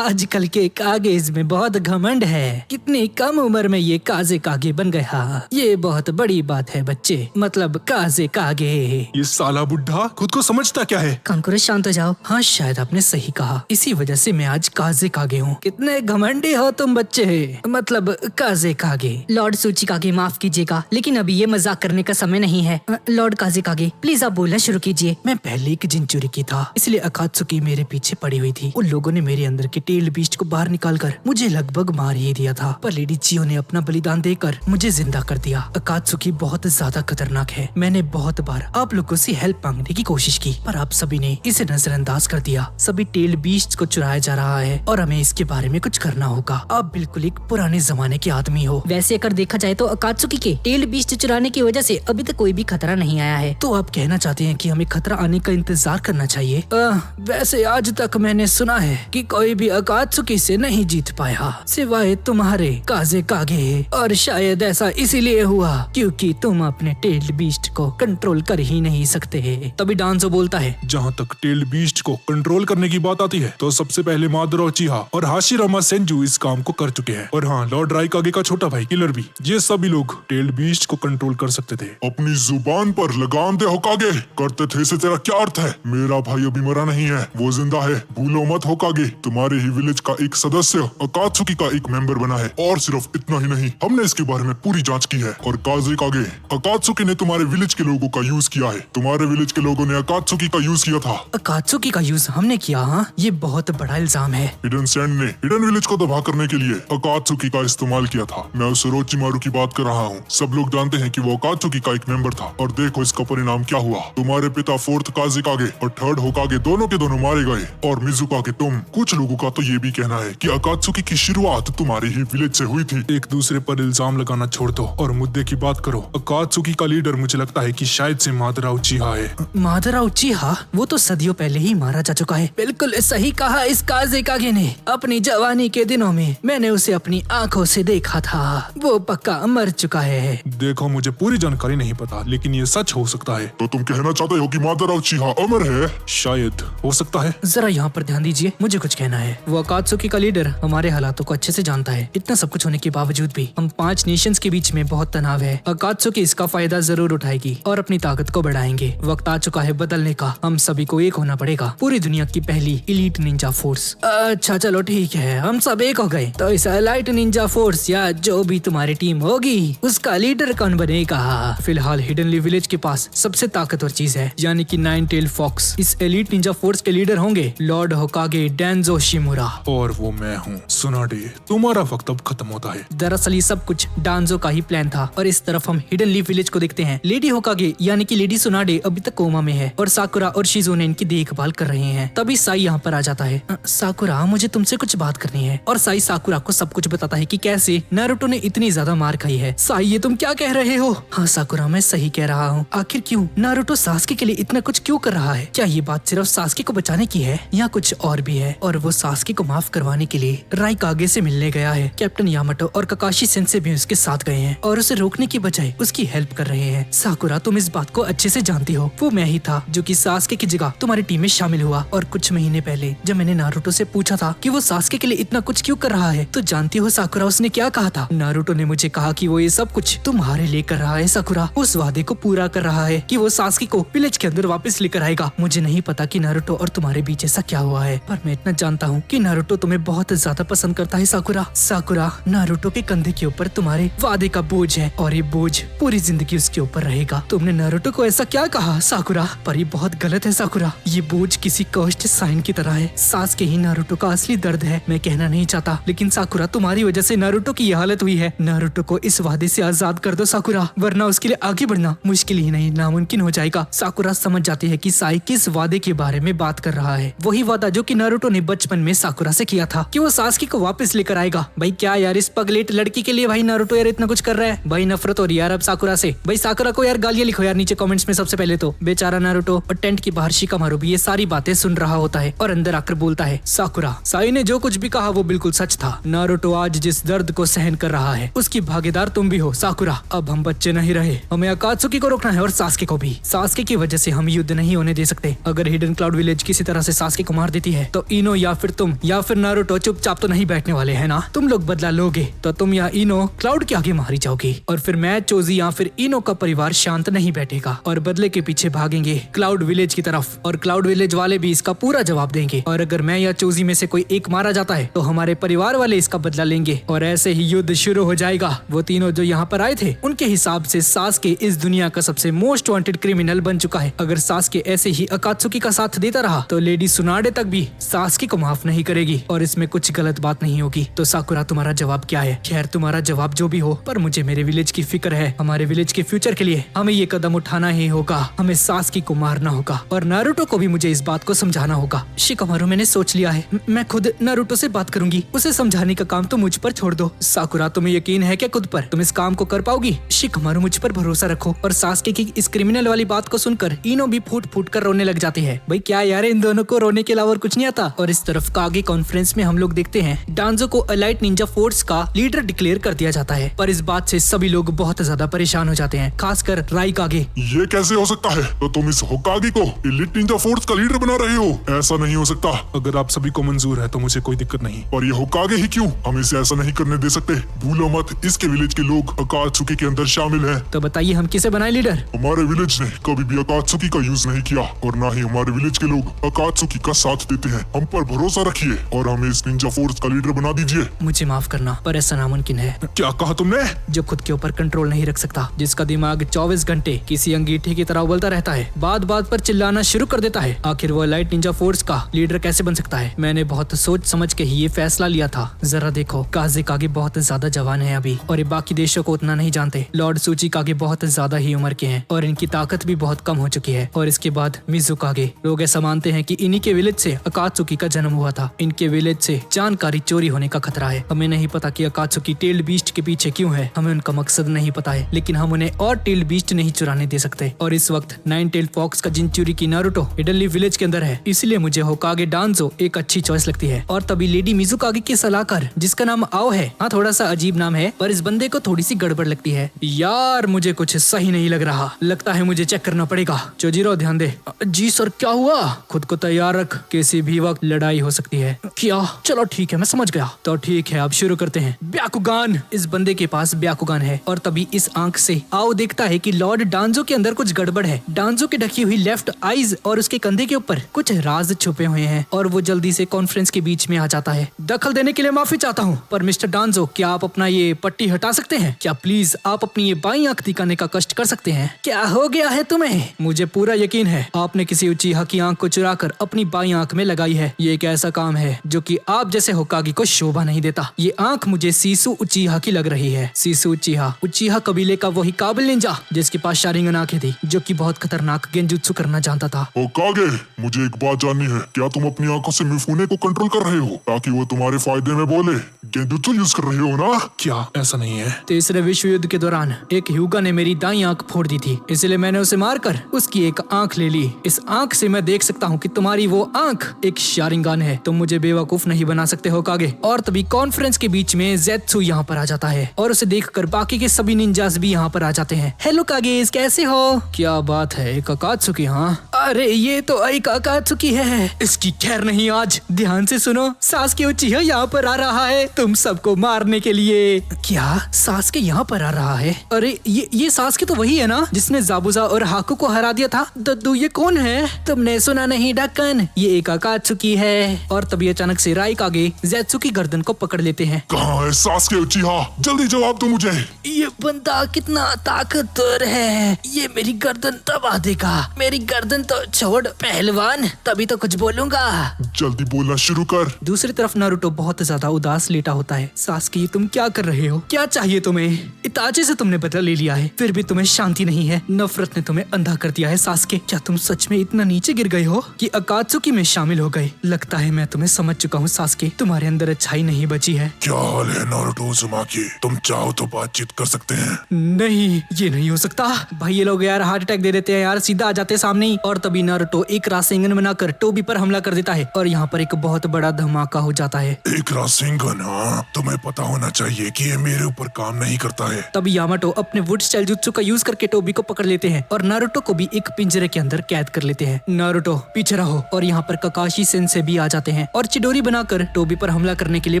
आजकल के कागेज में बहुत घमंड है। कितनी कम उम्र में ये काजे कागे बन गया। ये बहुत बड़ी बात है बच्चे। कागे मतलब काजे कागे। ये साला बुढ़ा खुद को समझता क्या है? कांकुरु शांत हो जाओ। हाँ शायद आपने सही कहा, इसी वजह से मैं आज काजे कागे हूँ। कितने घमंडी हो तुम बच्चे, मतलब काजे कागे। लॉर्ड सूचिकागे माफ कीजिएगा, लेकिन अभी ये मजाक करने का समय नहीं है। लॉर्ड काजेकागे प्लीज आप बोलना शुरू कीजिए। मैं पहले एक जिन चोरी की था, इसलिए अकात्सुकी मेरे पीछे पड़ी हुई थी। उन लोगों ने मेरे अंदर के टेल्ड बीस्ट को बाहर निकालकर मुझे लगभग मार ही दिया था, पर लेडी चियो ने अपना बलिदान देकर मुझे जिंदा कर दिया। अकात्सुकी बहुत ज्यादा खतरनाक है। मैंने बहुत बार आप लोगों से हेल्प मांगने की कोशिश की, पर आप सभी ने इसे नजरअंदाज कर दिया। सभी टेल्ड बीस्ट को चुराया जा रहा है और हमें इसके बारे में कुछ करना होगा। आप बिल्कुल एक पुराने जमाने के आदमी हो। वैसे अगर देखा जाए तो अकात्सुकी के टेल्ड बीस्ट चुराने की वजह से अभी तक कोई भी खतरा नहीं आया है। तो आप कहना चाहते हैं कि हमें खतरा आने का इंतजार करना चाहिए? वैसे आज तक मैंने सुना है कि कोई भी अकात्सुकी से नहीं जीत पाया सिवाय तुम्हारे काजे कागे, और शायद ऐसा इसीलिए हुआ क्योंकि तुम अपने टेल्ड बीस्ट को कंट्रोल कर ही नहीं सकते। तभी डांसो बोलता है, जहाँ तक टेल्ड बीस्ट को कंट्रोल करने की बात आती है तो सबसे पहले मादरो उचिहा और हाशिरामा सेंजू इस काम को कर चुके हैं, और हाँ लॉर्ड राइकागे का छोटा भाई किलर भी। ये सभी लोग टेल्ड बीस्ट को कंट्रोल कर सकते थे। अपनी जुबान पर लगाम दे होकागे, करते थे से तेरा क्या अर्थ है? मेरा भाई अभी मरा नहीं है, वो जिंदा है। भूलो मत होकागे, तुम्हारे ही विलेज का एक सदस्य अकात्सुकी का एक मेंबर बना है। और सिर्फ इतना ही नहीं, हमने इसके बारे में पूरी जांच की है। और काजेकागे, अकात्सुकी ने तुम्हारे विलेज के लोगों का यूज किया है। तुम्हारे विलेज के लोगों ने अकात्सुकी का यूज किया था। अकात्सुकी का यूज हमने किया? हाँ, ये बहुत बड़ा इल्जाम है। हिडन सैंड ने हिडन विलेज को तबाह करने के लिए अकात्सुकी का इस्तेमाल किया था। मैं उस ओरोचिमारू की बात कर रहा हूँ। सब लोग जानते हैं कि वो अकात्सुकी का एक मेंबर था, और देखो इसका परिणाम क्या हुआ। तुम्हारे पिता फोर्थ काजेकागे और थर्ड होकागे दोनों के दोनों मारे गए, और मिजुकागे तुम। कुछ लोगों का तो ये भी कहना है कि अकात्सुकी की शुरुआत तुम्हारी ही विलेज से हुई थी। एक दूसरे पर इल्जाम लगाना छोड़ दो और मुद्दे की बात करो। अकात्सुकी का लीडर मुझे लगता है कि शायद से मादरा उचिहा है। मादरा उचिहा? वो तो सदियों पहले ही मारा जा चुका है। बिल्कुल सही कहा इस काजेकागे ने। अपनी जवानी के दिनों में मैंने उसे अपनी आंखों से देखा था। वो पक्का मर चुका है। देखो मुझे पूरी जानकारी नहीं पता, लेकिन ये सच हो सकता है। तो तुम कहना चाहते हो कि मादरा उचिहा अमर है? शायद हो सकता है। जरा यहाँ पर ध्यान दीजिए, मुझे कुछ कहना है। वो अकात्सुकी का लीडर हमारे हालातों को अच्छे से जानता है। इतना सब कुछ होने के बावजूद भी हम 5 नेशंस के बीच में बहुत तनाव है। अकात्सुकी इसका फायदा जरूर उठाएगी और अपनी ताकत को बढ़ाएंगे। वक्त आ चुका है बदलने का। हम सभी को एक होना पड़ेगा। पूरी दुनिया की पहली इलीट निंजा फोर्स। अच्छा चलो ठीक है, हम सब एक हो गए। तो इस एलाइट निंजा फोर्स या जो भी तुम्हारी टीम होगी, उसका लीडर कौन बनेगा? फिलहाल हिडनली विलेज के पास सबसे ताकतवर चीज है, यानी कि 9 टेल फॉक्स। इस एलीट निंजा फोर्स के लीडर होंगे लॉर्ड होकागे डेंजो शिमुरा। और वो मैं हूँ सुनाडे। तुम्हारा वक्त अब खत्म होता है। दरअसल ये सब कुछ डांजो का ही प्लान था। और इस तरफ हम हिडन लीफ विलेज को देखते हैं। लेडी होकागे यानी कि लेडी सुनाडे अभी तक कोमा में है, और साकुरा और शिजुने इनकी देखभाल कर रहे हैं। तभी साई यहाँ पर आ जाता है। साकुरा, मुझे तुमसे कुछ बात करनी है। और साई साकुरा को सब कुछ बताता है कि कैसे नारुतो ने इतनी ज्यादा मार खाई है। साई, ये तुम क्या कह रहे हो? हाँ साकुरा, मैं सही कह रहा हूँ। आखिर क्यों नारुतो सास्के के लिए इतना कुछ क्यों कर रहा है? क्या ये बात सिर्फ सास्के को बचाने की है या कुछ और भी है? और वो सास्के को माफ करवाने के लिए राइकागे से मिलने गया है। कैप्टन यामाटो और ककाशी सेंसे भी उसके साथ गए हैं और उसे रोकने की बजाय उसकी हेल्प कर रहे हैं। साकुरा, तुम इस बात को अच्छे से जानती हो। वो मैं ही था जो कि सास्के की जगह तुम्हारी टीम में शामिल हुआ। और कुछ महीने पहले जब मैंने नारुतो से पूछा था कि वो सास्के के लिए इतना कुछ क्यों कर रहा है, तो जानती हो साकुरा उसने क्या कहा था? नारुतो ने मुझे कहा कि वो ये सब कुछ तुम्हारे लिए कर रहा है। साकुरा, उस वादे को पूरा कर रहा है कि वो सास्के को विलेज के अंदर वापस लेकर आएगा। मुझे नहीं पता कि नारुतो और तुम्हारे बीच ऐसा क्या हुआ है, पर मैं इतना जानता हूँ कि नारुतो तुम्हें बहुत ज्यादा पसंद करता है। साकुरा, साकुरा, नारुतो के कंधे के ऊपर तुम्हारे वादे का बोझ है, और ये बोझ पूरी जिंदगी उसके ऊपर रहेगा। तुमने नारुतो को ऐसा क्या कहा साकुरा? पर ये बहुत गलत है साकुरा। ये बोझ किसी कॉस्ट साइन की तरह है। सास्के ही नारुतो का असली दर्द है। मैं कहना नहीं चाहता, लेकिन साकुरा तुम्हारी वजह से नारुतो की ये हालत हुई है। नारुतो को इस वादे से आजाद कर दो साकुरा, वरना उसके लिए आगे बढ़ना मुश्किल ही नहीं नामुमकिन हो जाएगा। साकुरा समझ जाती है कि साई किस वादे के बारे में बात कर रहा है। वही वादा जो कि नारुतो ने बचपन में साकुरा से किया था कि वो सास्के को वापस लेकर आएगा। भाई क्या यार, इस पगलेट लड़की के लिए भाई नारुतो यार इतना कुछ कर रहा है। भाई नफरत हो रही है यार अब साकुरा से। भाई साकुरा को यार गालियां लिखो यार नीचे कमेंट्स में। सबसे पहले तो बेचारा नारुतो और टेंट की बाहर शिकामारू भी ये सारी बातें सुन रहा होता है और अंदर आकर बोलता है, साकुरा, साई ने जो कुछ भी कहा वो बिल्कुल सच था। नारुतो आज जिस दर्द को सहन कर रहा है उसकी भागीदार तुम भी हो साकुरा। अब हम बच्चे नहीं रहे, हमें अकात्सुकी को रोकना है और सास्के को भी। सास्के की वजह से हम युद्ध नहीं होने दे सकते। अगर हिडन क्लाउड विलेज किसी तरह से सास्के को मार देती है तो इनो या फिर तुम या फिर नारुतो चुपचाप तो नहीं बैठने वाले है ना। तुम लोग बदला लोगे तो तुम या इनो क्लाउड के आगे मारी जाओगी, और फिर मैं, चोजी या फिर तीनों का परिवार शांत नहीं बैठेगा और बदले के पीछे भागेंगे क्लाउड विलेज की तरफ, और क्लाउड विलेज वाले भी इसका पूरा जवाब देंगे। और अगर मैं या चोजी में से कोई एक मारा जाता है तो हमारे परिवार वाले इसका बदला लेंगे और ऐसे ही युद्ध शुरू हो जाएगा। वो तीनों जो यहाँ पर आए थे उनके हिसाब से सास्के इस दुनिया का सबसे मोस्ट वांटेड क्रिमिनल बन चुका है। अगर सास्के ऐसे ही अकात्सुकी का साथ देता रहा तो लेडी सुनाडे तक भी सास्के को माफ नहीं करेगी और इसमें कुछ गलत बात नहीं होगी। तो साकुरा, तुम्हारा जवाब क्या है? खैर, तुम्हारा जवाब जो भी हो, पर मुझे मेरे विलेज की फिक्र है। हमारे विलेज के फ्यूचर के लिए हमें ये कदम उठाना ही होगा। हमें सास्की को मारना होगा और नारुतो को भी मुझे इस बात को समझाना होगा। शिकामारू, मैंने सोच लिया है, मैं खुद नारुतो से बात करूंगी। उसे समझाने का काम तो मुझ पर छोड़ दो। साकुरा, तुम्हें यकीन है क्या खुद पर? तुम इस काम को कर पाओगी? शिकामारू, मुझ पर भरोसा रखो। और सास्के की इस क्रिमिनल वाली बात को सुनकर इनो भी फूट फूट कर रोने लग जाती है। भाई क्या यार, इन दोनों को रोने के अलावा कुछ नहीं आता। और इस तरफ कागे कॉन्फ्रेंस में हम लोग देखते हैं डांजो को एलाइट निंजा फोर्स का लीडर डिक्लेयर कर दिया जाता है। पर इस बात से सभी लोग बहुत ज्यादा परेशान हो जाते हैं, खासकर राई कागे। ये कैसे हो सकता है? तो तुम इस होकागे को एलिट निंजा फोर्स का लीडर बना रहे हो? ऐसा नहीं हो सकता। अगर आप सभी को मंजूर है तो मुझे कोई दिक्कत नहीं। और ये होकागे ही क्यों? हम इसे ऐसा नहीं करने दे सकते। भूलो मत, इसके विलेज के लोग अकात्सुकी के अंदर शामिल हैं। तो बताइए, हम किसे बनाए लीडर? हमारे विलेज ने कभी भी अकात्सुकी का यूज नहीं किया और ना ही हमारे विलेज के लोग अकात्सुकी का साथ देते हैं। हम पर भरोसा रखिए और हमें इस निंजा फोर्स का लीडर बना दीजिए। मुझे माफ करना, पर ऐसा नामुमकिन है। क्या कहा तुमने? जो खुद के ऊपर कंट्रोल नहीं रख सकता, जिसका दिमाग 24 घंटे किसी अंगीठी की तरह उबलता रहता है, बात बात पर चिल्लाना शुरू कर देता है, आखिर वो लाइट निंजा फोर्स का लीडर कैसे बन सकता है? मैंने बहुत सोच समझ के ही ये फैसला लिया था। जरा देखो, काजे कागे बहुत ज्यादा जवान है अभी और ये बाकी देशों को उतना नहीं जानते। लॉर्ड सूची कागे बहुत ज्यादा ही उम्र के हैं और इनकी ताकत भी बहुत कम हो चुकी है। और इसके बाद मिजु कागे, लोग ऐसा मानते हैं कि इन्हीं के विलेज से अकात्सुकी का जन्म हुआ था। इनके विलेज से जानकारी चोरी होने का खतरा है। हमें नहीं पता कि अकात्सुकी टेल्ड बीस्ट के पीछे क्यों है, हमें उनका मकसद नहीं पता है, लेकिन हम उन्हें और टेल्ड बीस्ट नहीं चुराने दे सकते। और इस वक्त 9 टेल्ड फॉक्स का जिन चोरी की नारुतो इडली विलेज के अंदर है, इसलिए मुझे होकागे डांजो एक अच्छी चॉइस लगती है। और तभी लेडी मिजुकागे की सलाहकार, जिसका नाम आओ है, हाँ थोड़ा सा अजीब नाम है, पर इस बंदे को थोड़ी सी गड़बड़ लगती है। यार मुझे कुछ सही नहीं लग रहा, लगता है मुझे चेक करना पड़ेगा। चोजिरो ध्यान दे। जी सर, क्या हुआ? खुद को तैयार रख, किसी भी वक्त लड़ाई हो सकती है। क्या? चलो ठीक है, मैं समझ गया। तो ठीक है, अब शुरू करते हैं। ब्याकुगान। इस बंदे के पास ब्याकुगान है और तभी इस आंख से आओ देखता है कि लॉर्ड डांजो के अंदर कुछ गड़बड़ है। डांजो की ढकी हुई लेफ्ट आईज और उसके कंधे के ऊपर कुछ राज छुपे हुए हैं और वो जल्दी से कॉन्फ्रेंस के बीच में आ जाता है। दखल देने के लिए माफी चाहता हूँ, पर मिस्टर डांजो, क्या आप अपना ये पट्टी हटा सकते हैं? क्या प्लीज आप अपनी ये बाई आंख दिखाने का कष्ट कर सकते हैं? क्या हो गया है तुम्हें? मुझे पूरा यकीन है आपने किसी उचीहा की आंख को चुराकर अपनी बाई आंख में लगाई है। ये एक ऐसा काम है जो कि आप जैसे होकागे को शोभा नहीं देता। ये आंख मुझे सीसु उचीहा की लग रही है। सीसु उचीहा, उचीहा कबीले का वही काबिल निंजा जिसके पास शारिंगन आंखें थी, जो कि बहुत खतरनाक गेंजुत्सु करना जानता था। होकागे, मुझे एक बात जाननी है, क्या तुम अपनी आंखों से मिफुने को कंट्रोल कर रहे हो ताकि वो तुम्हारे फायदे में बोले? गेंजुत्सु यूज कर रहे हो ना? क्या ऐसा नहीं है? तीसरे विश्व युद्ध के दौरान एक ह्यूगा ने मेरी दाई आंख फोड़ दी थी, इसलिए मैंने उसे मारकर उसकी एक आंख ले ली। इस आंख से मैं देख सकता हूँ कि तुम्हारी वो आंख एक शारिंगान है। तुम मुझे बेवकूफ नहीं बना सकते हो कागे। और तभी कॉन्फ्रेंस के बीच में ज़ेत्सु यहाँ पर आ जाता है और उसे देखकर बाकी के सभी निंजास भी यहाँ पर आ जाते हैं। हेलो कागेस, कैसे हो? क्या बात है, एक अकात्सुकी? हाँ, अरे ये तो एक अकात्सुकी है। इसकी खैर नहीं आज। ध्यान से सुनो, सास्के उचिहा यहाँ पर आ रहा है तुम सबको मारने के लिए। क्या सास्के यहाँ पर आ रहा है? अरे ये सास्के तो वही है ना जिसने जाबुजा और हाकू को हरा दिया था। दद्दू, ये कौन है? तुमने सुना नहीं ढक्कन, ये एक अकात्सुकी है। और तभी अचानक से राई कागे ज़ेत्सु की गर्दन को पकड़ लेते हैं। कहाँ है सास्के उचिहा? जल्दी जवाब दो मुझे। ये बंदा कितना ताकतवर है, ये मेरी गर्दन दबा देगा। मेरी गर्दन तो छोड़ पहलवान, तभी तो कुछ बोलूंगा। जल्दी बोलना शुरू कर। दूसरी तरफ नारुतो बहुत ज्यादा उदास लेटा होता है। सास्के, तुम क्या कर रहे हो? क्या चाहिए तुम्हें? इताचे से तुमने बदला ले लिया है, फिर भी तुम्हें शांति नहीं है। नफरत ने तुम्हें अंधा कर दिया है सास्के। क्या तुम सच में इतना नीचे गिर गए हो कि अकात्सुकी में शामिल हो गए? लगता है मैं तुम्हें समझ चुका हूँ सास्के, तुम्हारे अंदर अच्छाई नहीं बची है। क्या हाल है नारुतो उज़ुमाकी? तुम चाहो तो बातचीत कर सकते हैं। नहीं, ये नहीं हो सकता भाई। ये लोग यार हार्ट अटैक दे देते हैं यार, सीधा आ जाते सामने ही। और तभी नारुतो एक रासेंगन बनाकर टोबी पर हमला कर देता है और यहाँ पर एक बहुत बड़ा धमाका हो जाता है। एक रासेंगन? हाँ, तुम्हें पता होना चाहिए कि ये मेरे ऊपर काम नहीं करता है। तभी यामाटो अपने वुड स्टाइल जुत्सु का यूज करके टोबी को पकड़ लेते हैं और नारुतो को भी एक पिंजरे के अंदर कैद कर लेते हैं। नारुतो पीछे रहो। और यहाँ पर ककाशी सेंसे भी आ जाते हैं और चिडोरी बनाकर टोबी पर हमला करने के लिए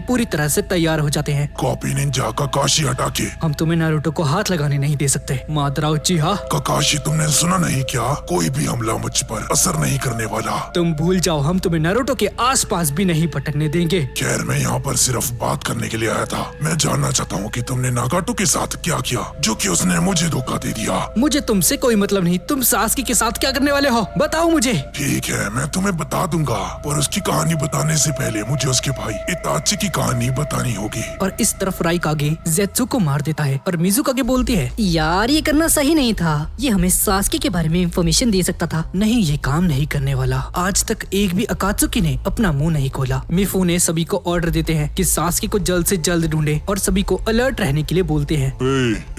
पूरी तरह से तैयार हो जाते हैं। कॉपी निंजा ककाशी हटा के हम तुम्हें नारुतो को हाथ लगाने नहीं नहीं दे सकते। मात्रा उचिहा, ककाशी तुमने सुना नहीं क्या? कोई भी हमला मुझ पर असर नहीं करने वाला। तुम भूल जाओ, हम तुम्हें नारुतो के आसपास भी नहीं भटकने देंगे। खैर मैं यहाँ पर सिर्फ बात करने के लिए आया था। मैं जानना चाहता हूँ कि तुमने नागाटो के साथ क्या किया जो कि उसने मुझे धोखा दे दिया। मुझे तुमसे कोई मतलब नहीं। तुम सासकी के साथ क्या करने वाले हो, बताओ मुझे। ठीक है, मैं तुम्हें बता दूंगा, पर उसकी कहानी बताने से पहले मुझे उसके भाई इताची की कहानी बतानी होगी। और इस तरफ राइकागे ज़ेत्सु को मार देता है और मिजुकागे बोलती है, यार ये करना सही नहीं था, ये हमें सास्की के बारे में इंफॉर्मेशन दे सकता था। नहीं, ये काम नहीं करने वाला। आज तक एक भी अकात्सुकी ने अपना मुंह नहीं खोला। मिफुने सभी को ऑर्डर देते हैं कि सास्की को जल्द से जल्द ढूंढे और सभी को अलर्ट रहने के लिए बोलते हैं।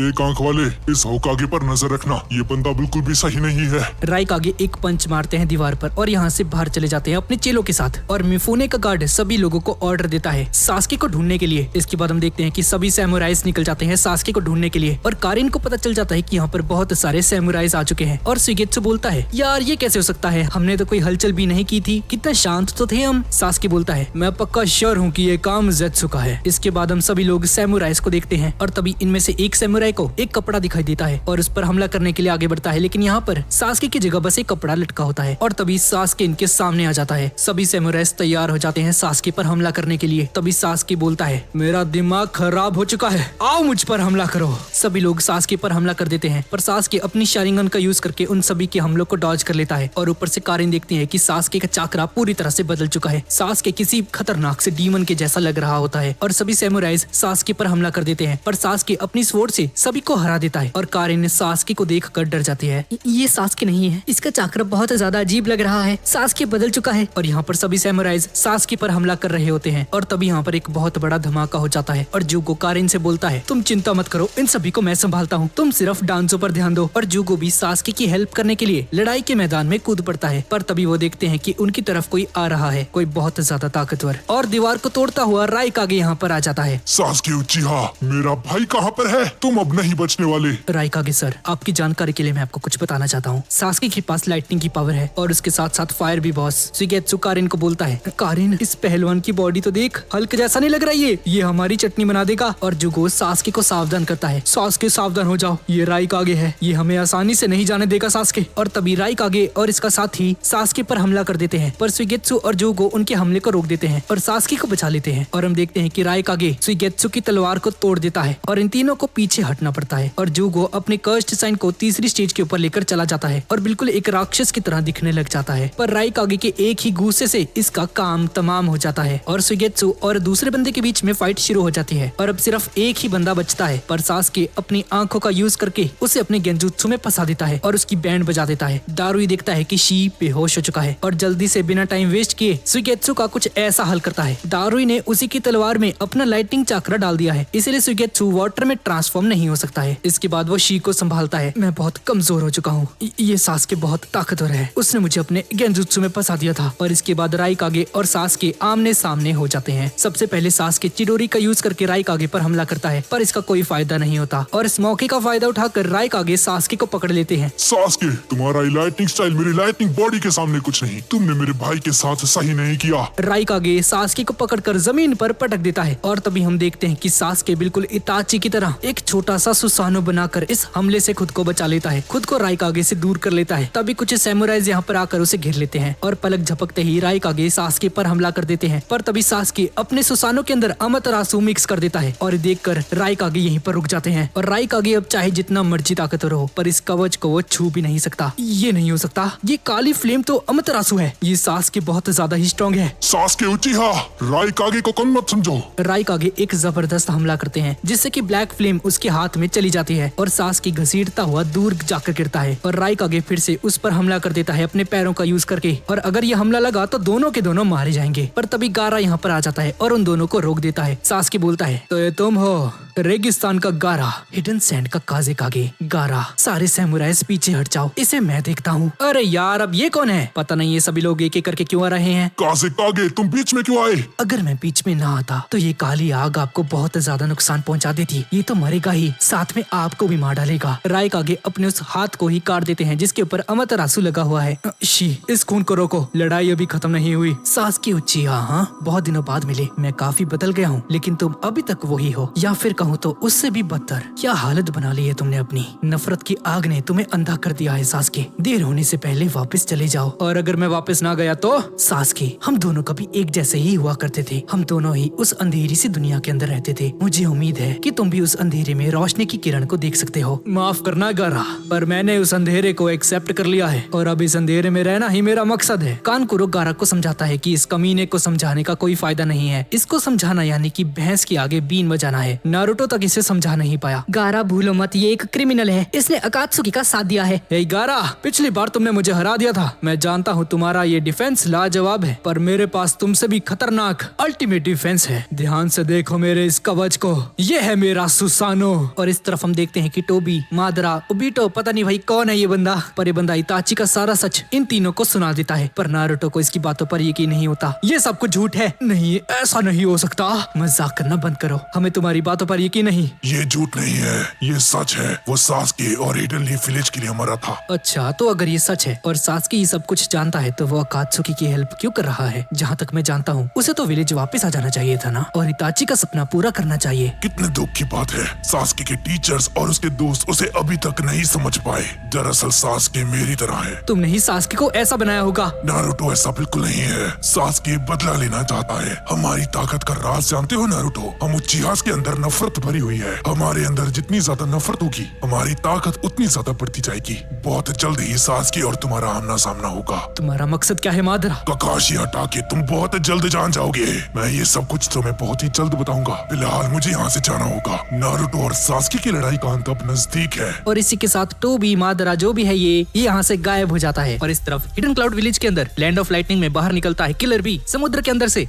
एक आंख वाले, इस होकागे पर नजर रखना, ये बंदा बिल्कुल भी सही नहीं है। राइकागे एक पंच मारते हैं दीवार पर और यहाँ से बाहर चले जाते हैं अपने चेलों के साथ। और मिफुने का गार्ड सभी लोगों को ऑर्डर देता है सास्की को ढूंढने के लिए। इसके बाद हम देखते हैं कि सभी सैमुराइज निकल जाते हैं सास्की को ढूंढने के लिए। और कारिन को पता चल जाता है कि यहाँ पर बहुत सारे सैमुराइज आ चुके हैं। और सुगेत्सु बोलता है, यार ये कैसे हो सकता है, हमने तो कोई हलचल भी नहीं की थी, कितना शांत तो थे हम। सास्की बोलता है, मैं पक्का श्योर हूँ कि ये काम ज़ेत्सु का है। इसके बाद हम सभी लोग सैमुराइज को देखते हैं और तभी इनमें से एक सैमुराई को एक कपड़ा दिखाई देता है और उस पर हमला करने के लिए आगे बढ़ता है। लेकिन यहाँ पर सास्की की जगह बस एक कपड़ा लटका होता है और तभी सास्की इनके सामने आ जाता है। सभी सैमुराइज तैयार हो जाते हैं सास्की पर हमला करने के लिए। तभी सास्की बोलता है, मेरा दिमाग खराब हो चुका है, आओ मुझ पर हमला करो। सभी लोग सास्की पर हमला कर देते हैं, पर सास्की अपनी शारिंगन का यूज करके उन सभी के हमलों को डॉज कर लेता है। और ऊपर से कारिन देखती है कि सास्की का चाकरा पूरी तरह से बदल चुका है। सास्की किसी खतरनाक से डीमन के जैसा लग रहा होता है और सभी सैमुराइज सास्की पर हमला कर देते हैं। पर सास्की अपनी स्वॉर्ड से सभी को हरा देता है और कारिन सास्की को देखकर डर जाती है। ये सास्की नहीं है, इसका चाकरा बहुत ज्यादा अजीब लग रहा है, सास्की बदल चुका है। और यहाँ पर सभी सैमुराइज सास्की पर हमला कर रहे होते हैं और तभी यहाँ पर एक बहुत बड़ा धमाका हो जाता है। और जूगो कारिन से बोलता है, तुम चिंता मत करो, इन सभी को मैं संभालता हूँ, तुम सिर्फ डांसो पर ध्यान दो। और जूगो भी सास्की की हेल्प करने के लिए लड़ाई के मैदान में कूद पड़ता है। पर तभी वो देखते हैं कि उनकी तरफ कोई आ रहा है, कोई बहुत ज्यादा ताकतवर, और दीवार को तोड़ता हुआ राइकागे यहाँ पर आ जाता है। सास्की उचिहा, मेरा भाई कहाँ पर है? तुम अब नहीं बचने वाले। राइकागे सर, आपकी जानकारी के लिए मैं आपको कुछ बताना चाहता हूँ। सास्की के पास लाइटनिंग की पावर है और उसके साथ साथ फायर भी बॉस। सुगेत्सु कारिन को बोलता है, कारिन इस पहलवान की बॉडी तो देख, हल्क जैसा नहीं लग रहा ये हमारी चटनी बना देगा। और जुगो सास्की को सावधान करता है, सास्की सावधान हो जाओ, ये राइकागे है, ये हमें आसानी से नहीं जाने देगा सास्की। और तभी राइकागे और इसका साथी सास्की पर हमला कर देते हैं, पर सुगेत्सु और जुगो उनके हमले को रोक देते हैं और सास्की को बचा लेते हैं। और हम देखते हैं कि राइकागे सुगेत्सु की तलवार को तोड़ देता है और इन तीनों को पीछे हटना पड़ता है। और जुगो अपने कर्स्ट साइन को तीसरी स्टेज के ऊपर लेकर चला जाता है और बिल्कुल एक राक्षस की तरह दिखने लग जाता है। पर राइकागे के एक ही गुस्से से इसका काम तमाम हो जाता है और सुगेत्सु और दूसरे बंदे के बीच में फाइट शुरू हो जाती है। और अब सिर्फ एक ही बंदा बचता है, पर सास्की अपनी आंखों का यूज करके उसे अपने गेंजुत्सु में फंसा देता है और उसकी बैंड बजा देता है। दारुई देखता है कि शी बेहोश हो चुका है और जल्दी से बिना टाइम वेस्ट किए सुगेत्सु का कुछ ऐसा हल करता है। दारुई ने उसी की तलवार में अपना लाइटिंग चाकरा डाल दिया है, इसलिए सुगेत्सु वाटर में ट्रांसफॉर्म नहीं हो सकता है। इसके बाद वो शी को संभालता है, मैं बहुत कमजोर हो चुका हूँ, ये सास्की बहुत ताकतवर है, उसने मुझे अपने गेंजुत्सु में फंसा दिया था। और इसके बाद राइकागे और सास्की आमने सामने हो जाते हैं। सबसे पहले सास्की चिडोरी का यूज करके राइकागे पर हमला करता है, पर इसका कोई फायदा नहीं होता और इस मौके का फायदा उठाकर राइकागे सास्की को पकड़ लेते हैं। सास्की, तुम्हारा लाइटनिंग स्टाइल मेरी लाइटनिंग बॉडी के सामने कुछ नहीं, तुमने मेरे भाई के साथ सही नहीं किया। राइकागे सास्की को पकड़कर जमीन पर पटक देता है और तभी हम देखते हैं कि सास्की बिल्कुल इताची की तरह एक छोटा सा सुसानो बनाकर इस हमले से खुद को बचा लेता है, खुद को राइकागे से दूर कर लेता है। तभी कुछ सैमुराइज यहाँ पर आकर उसे घेर लेते हैं और पलक झपकते ही राइकागे सास्की पर हमला कर देते हैं। पर तभी सास्की अपने सुसानो के अंदर अमातेरासु मिक्स कर देता है और देखकर राइकागे यहीं पर रुक जाते हैं। और राइकागे अब चाहे जितना मर्जी ताकतवर हो, पर इस कवच को वो छू भी नहीं सकता। ये नहीं हो सकता, ये काली फ्लेम तो अमातेरासु है, ये सास्की बहुत ज्यादा ही स्ट्रॉन्ग है। सास्की उचिहा, राइकागे को कम मत समझो। राइकागे एक जबरदस्त हमला करते हैं जिससे कि ब्लैक फ्लेम उसके हाथ में चली जाती है और सास्की घसीटता हुआ दूर जाकर गिरता है। और राइकागे फिर से उस पर हमला कर देता है अपने पैरों का यूज करके, और अगर ये हमला लगा तो दोनों के दोनों मारे जाएंगे। पर तभी गारा यहाँ पर आ जाता है और उन दोनों को रोक देता है। सास्की बोलता है, तो ये तुम हो रेगिस्तान का गारा, हिडन सैंड का काज़ेकागे। गारा, सारे सैमुराइज पीछे हट जाओ, इसे मैं देखता हूँ। अरे यार, अब ये कौन है? पता नहीं ये सभी लोग एक एक करके क्यों आ रहे हैं। काज़ेकागे, तुम बीच में क्यों आए? अगर मैं बीच में ना आता तो ये काली आग आपको बहुत ज्यादा नुकसान पहुंचा देती। ये तो मरेगा ही, साथ में आपको भी मार डालेगा। राइकागे अपने उस हाथ को ही काट देते हैं जिसके ऊपर अमातेरासु लगा हुआ है। शी, इस खून को रोको, लड़ाई अभी खत्म नहीं हुई। सास्की उचिहा, हाँ, बहुत दिनों बाद मिले, मैं काफी बदल गया हूँ, लेकिन तुम अभी तक वही हो, या फिर कहूँ हूँ तो उससे भी बदतर। क्या हालत बना ली है तुमने अपनी। नफरत की आग ने तुम्हें अंधा कर दिया है सास्के। देर होने से पहले वापस चले जाओ। और अगर मैं वापस ना गया तो? सास्के, हम दोनों कभी एक जैसे ही हुआ करते थे। हम दोनों ही उस अंधेरी सी दुनिया के अंदर रहते थे। मुझे उम्मीद है कि तुम भी उस अंधेरे में रोशनी की किरण को देख सकते हो। माफ करना गारा, पर मैंने उस अंधेरे को एक्सेप्ट कर लिया है और अब इस अंधेरे में रहना ही मेरा मकसद है। कानकुरो गारा को समझाता है कि इस कमीने को समझाने का कोई फायदा नहीं है। इसको समझाना यानी कि भैंस के आगे बीन बजाना है। नारुतो तक इसे समझा नहीं पाया। गारा भूलो मत, ये एक क्रिमिनल है। इसने अकात्सुकी का साथ दिया है। हे गारा, पिछली बार तुमने मुझे हरा दिया था। मैं जानता हूँ तुम्हारा ये डिफेंस लाजवाब है, पर मेरे पास तुमसे भी खतरनाक अल्टीमेट डिफेंस है। ध्यान से देखो मेरे इस कवच को, ये है मेरा सुसानो। और इस तरफ हम देखते हैं कि टोबी, मादरा, ओबिटो, पता नहीं भाई कौन है ये बंदा, पर ये बंदा इताची का सारा सच इन तीनों को सुना देता है। पर नारुतो को इसकी बातों पर यकीन नहीं होता। ये सब कुछ झूठ है। नहीं, ऐसा नहीं हो सकता। मजाक करना बंद करो, हमें तुम्हारी बातों पर यकीन नहीं। ये झूठ नहीं है, ये सच है। वो सास्के और ईडन लीफ विलेज के लिए मरा था। अच्छा, तो अगर ये सच है और सास्के ये सब कुछ जानता है तो वो अकात्सुकी की हेल्प क्यों कर रहा है? जहाँ तक मैं जानता हूँ उसे तो विलेज वापस आ जाना चाहिए था ना, और इताची का सपना पूरा करना चाहिए। कितने दुख की बात है, सास्के के टीचर्स और उसके दोस्त उसे अभी तक नहीं समझ पाए। दरअसल सास्के मेरी तरह है। तुमने ही सास्के को ऐसा बनाया होगा। नारुतो ऐसा बिल्कुल नहीं है। सास्के बदला लेना चाहता है। हमारी ताकत का राज जानते हो नारुतो? हम उच्चिहास के अंदर नफरत भरी हुई है। हमारे अंदर जितनी ज्यादा नफरत होगी हमारी ताकत उतनी ज्यादा बढ़ती जाएगी। बहुत जल्द ही सास्के और तुम्हारा आमना सामना होगा। तुम्हारा मकसद क्या है मादरा? ककाशी हटा के तुम बहुत जल्द जान जाओगे। मैं ये सब कुछ तुम्हें बहुत ही जल्द बताऊंगा। फिलहाल मुझे यहाँ से जाना होगा। नारुतो और सास्के की लड़ाई का अंत अब नजदीक है। और इसी के साथ टोबी, मादरा जो भी है ये यहाँ से गायब हो जाता है। और इस तरफ हिडन क्लाउड विलेज के अंदर लैंड ऑफ लाइटनिंग में बाहर निकलता है किलर बी समुद्र के अंदर से।